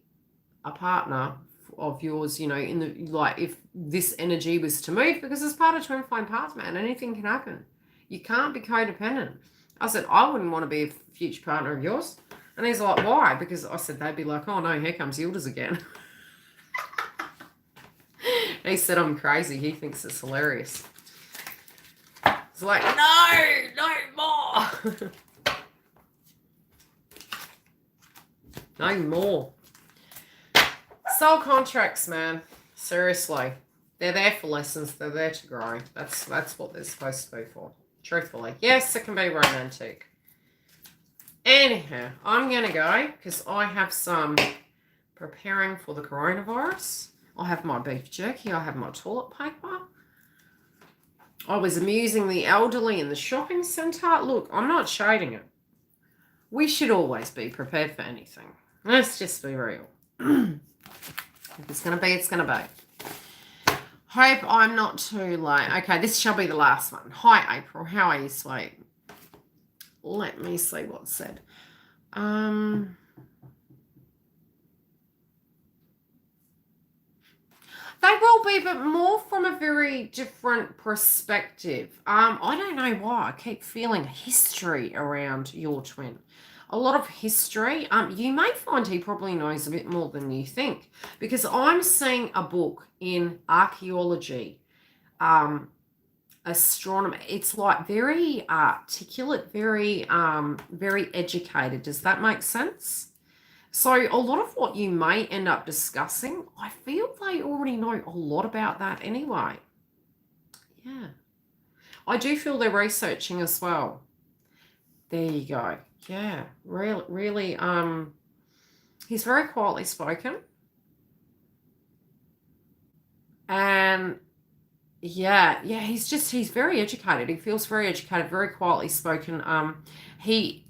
a partner of yours, you know, in the, like, if this energy was to move, because as part of twin flame paths, man, anything can happen. You can't be codependent. I said, I wouldn't want to be a future partner of yours. And he's like, why? Because I said, they'd be like, oh no, here comes Yildiz again. He said, I'm crazy. He thinks it's hilarious. It's like, no more. No more. Soul contracts, man. Seriously. They're there for lessons. They're there to grow. That's what they're supposed to be for. Truthfully. Yes, it can be romantic. Anyhow, I'm going to go because I have some preparing for the coronavirus. I have my beef jerky. I have my toilet paper. I was amusing the elderly in the shopping centre. Look, I'm not shading it. We should always be prepared for anything. Let's just be real. If it's going to be, it's going to be. Hope I'm not too late. Okay, this shall be the last one. Hi, April. How are you, sweet? Let me see what's said. They will be, but more from a very different perspective. I don't know why. I keep feeling history around your twin. A lot of history. You may find he probably knows a bit more than you think, because I'm seeing a book in archaeology, astronomy. It's like very articulate, very educated. Does that make sense? So a lot of what you may end up discussing, I feel they already know a lot about that anyway. Yeah. I do feel they're researching as well. There you go. Yeah, really, he's very quietly spoken. And yeah, he's very educated. He feels very educated, very quietly spoken. He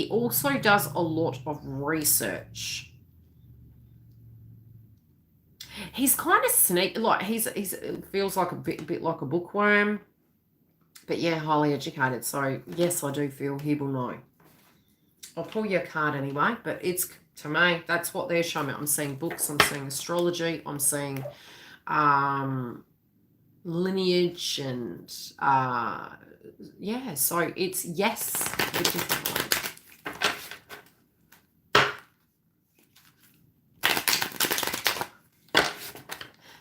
also does a lot of research. He's kind of sneaky, like he's feels like a bit like a bookworm. But yeah, highly educated. So yes, I do feel he will know. I'll pull your card anyway, but it's, to me, that's what they're showing me. I'm seeing books, I'm seeing astrology, I'm seeing lineage, and yeah, so it's yes.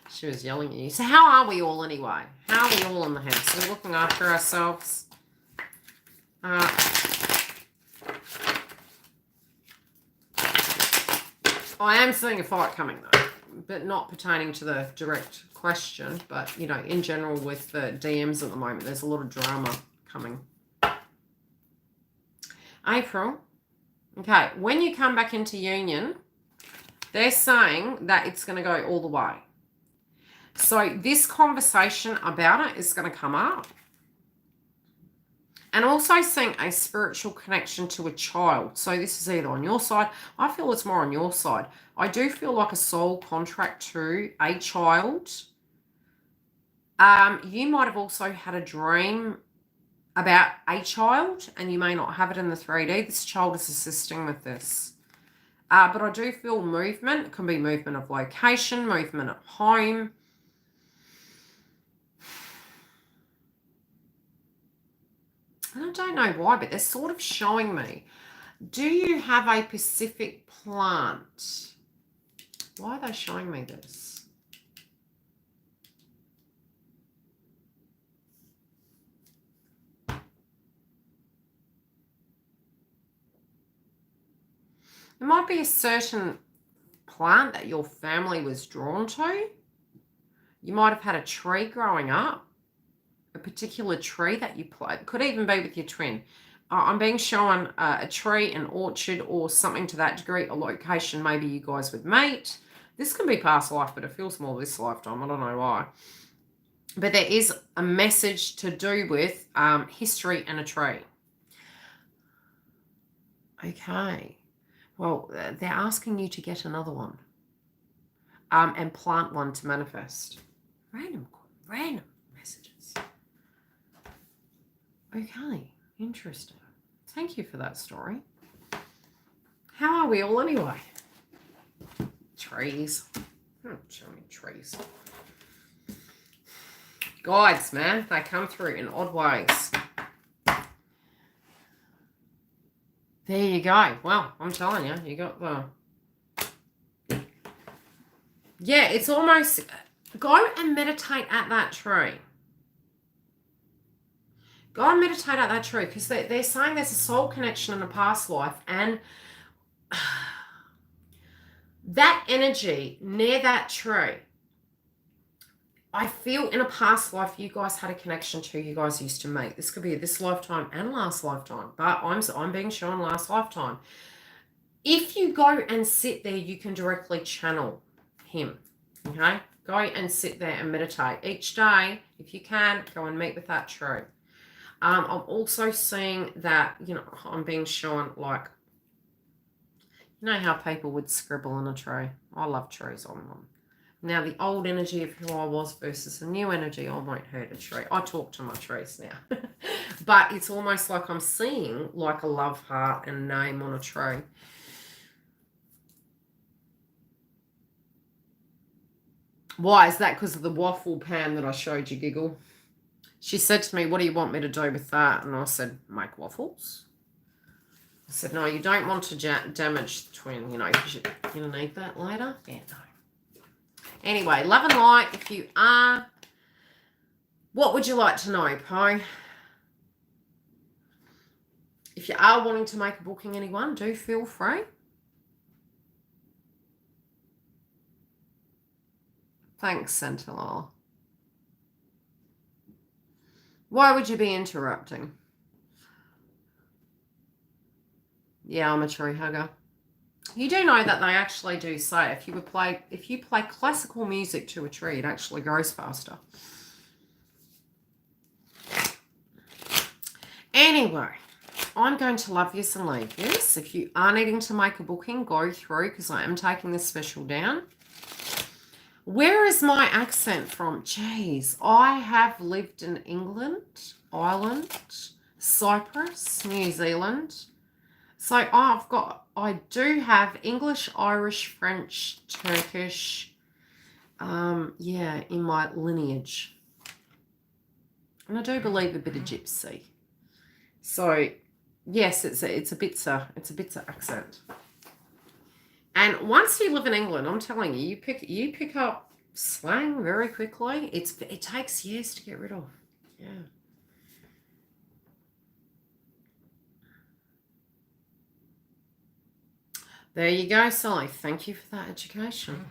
She was yelling at you. So how are we all anyway? How are we all in the house? We're looking after ourselves. I am seeing a fight coming though, but not pertaining to the direct question, but you know, in general with the DMs at the moment, there's a lot of drama coming. April. Okay, when you come back into union, they're saying that it's going to go all the way. So this conversation about it is going to come up. And also seeing a spiritual connection to a child. So this is either on your side. I feel it's more on your side. I do feel like a soul contract to a child. You might have also had a dream about a child, and you may not have it in the 3D. This child is assisting with this. But I do feel movement. It can be movement of location, movement at home. And I don't know why, but they're sort of showing me. Do you have a specific plant? Why are they showing me this? There might be a certain plant that your family was drawn to. You might have had a tree growing up. A particular tree that you planted. Could even be with your twin. I'm being shown a tree, an orchard, or something to that degree, a location maybe you guys would meet. This can be past life, but it feels more this lifetime. I don't know why. But there is a message to do with history and a tree. Okay. Well, they're asking you to get another one. And plant one to manifest. Random messages. Okay, interesting. Thank you for that story. How are we all anyway? Trees. Show me trees. Guides, man. They come through in odd ways. There you go. Well, I'm telling you, you got the... Yeah, it's almost... Go and meditate at that tree. Go and meditate at that tree, because they're saying there's a soul connection in a past life, and that energy near that tree, I feel in a past life you guys had a connection to, you guys used to meet. This could be this lifetime and last lifetime, but I'm being shown last lifetime. If you go and sit there, you can directly channel him, okay? Go and sit there and meditate. Each day, if you can, go and meet with that tree. I'm also seeing that, you know, I'm being shown, like, you know how people would scribble in a tree? I love trees on them. Now, the old energy of who I was versus the new energy, I won't hurt a tree. I talk to my trees now. But it's almost like I'm seeing like a love heart and name on a tree. Why? Is that because of the waffle pan that I showed you, Giggle? She said to me, what do you want me to do with that? And I said, make waffles. I said, no, you don't want to damage the twin, you know, because you're going to need that later. Yeah, no. Anyway, love and light, if you are, what would you like to know, Poe? If you are wanting to make a booking, anyone, do feel free. Thanks, Sentinel. Why would you be interrupting? Yeah, I'm a tree hugger. You do know that they actually do say if you play classical music to a tree, it actually grows faster. Anyway, I'm going to love yous and leave yous. If you are needing to make a booking, go through, because I am taking this special down. Where is my accent from? Jeez, I have lived in England, Ireland, Cyprus, New Zealand. So I do have English, Irish, French, Turkish, yeah, in my lineage. And I do believe a bit of Gypsy. So, yes, it's a bitsa accent. And once you live in England, I'm telling you, you pick up slang very quickly. It takes years to get rid of. Yeah. There you go, Sally. Thank you for that education.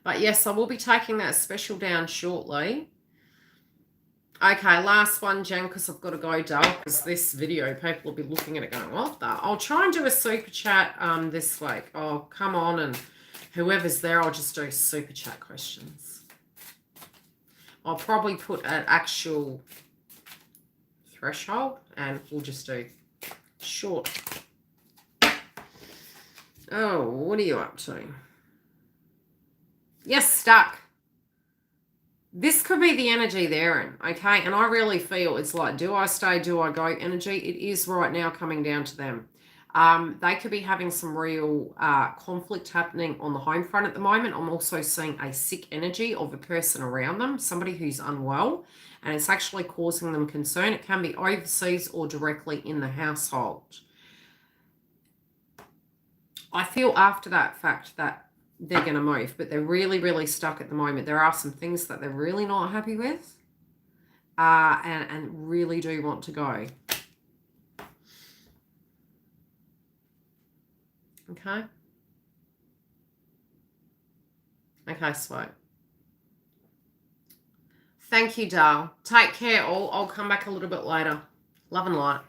But yes, I will be taking that special down shortly. Okay, last one, Jen, because I've got to go, Dale, because this video, people will be looking at it going, what the? I'll try and do a super chat this week. Oh, come on, and whoever's there, I'll just do super chat questions. I'll probably put an actual threshold, and we'll just do short. Oh, what are you up to? Yes, stuck. This could be the energy they're in, okay? And I really feel it's like, do I stay, do I go energy? It is right now coming down to them. They could be having some real conflict happening on the home front at the moment. I'm also seeing a sick energy of a person around them, somebody who's unwell, and it's actually causing them concern. It can be overseas or directly in the household. I feel after that fact that they're going to move, but they're really, really stuck at the moment. There are some things that they're really not happy with and really do want to go. Okay. Okay, sweet. Thank you, Dale. Take care all. I'll come back a little bit later. Love and light.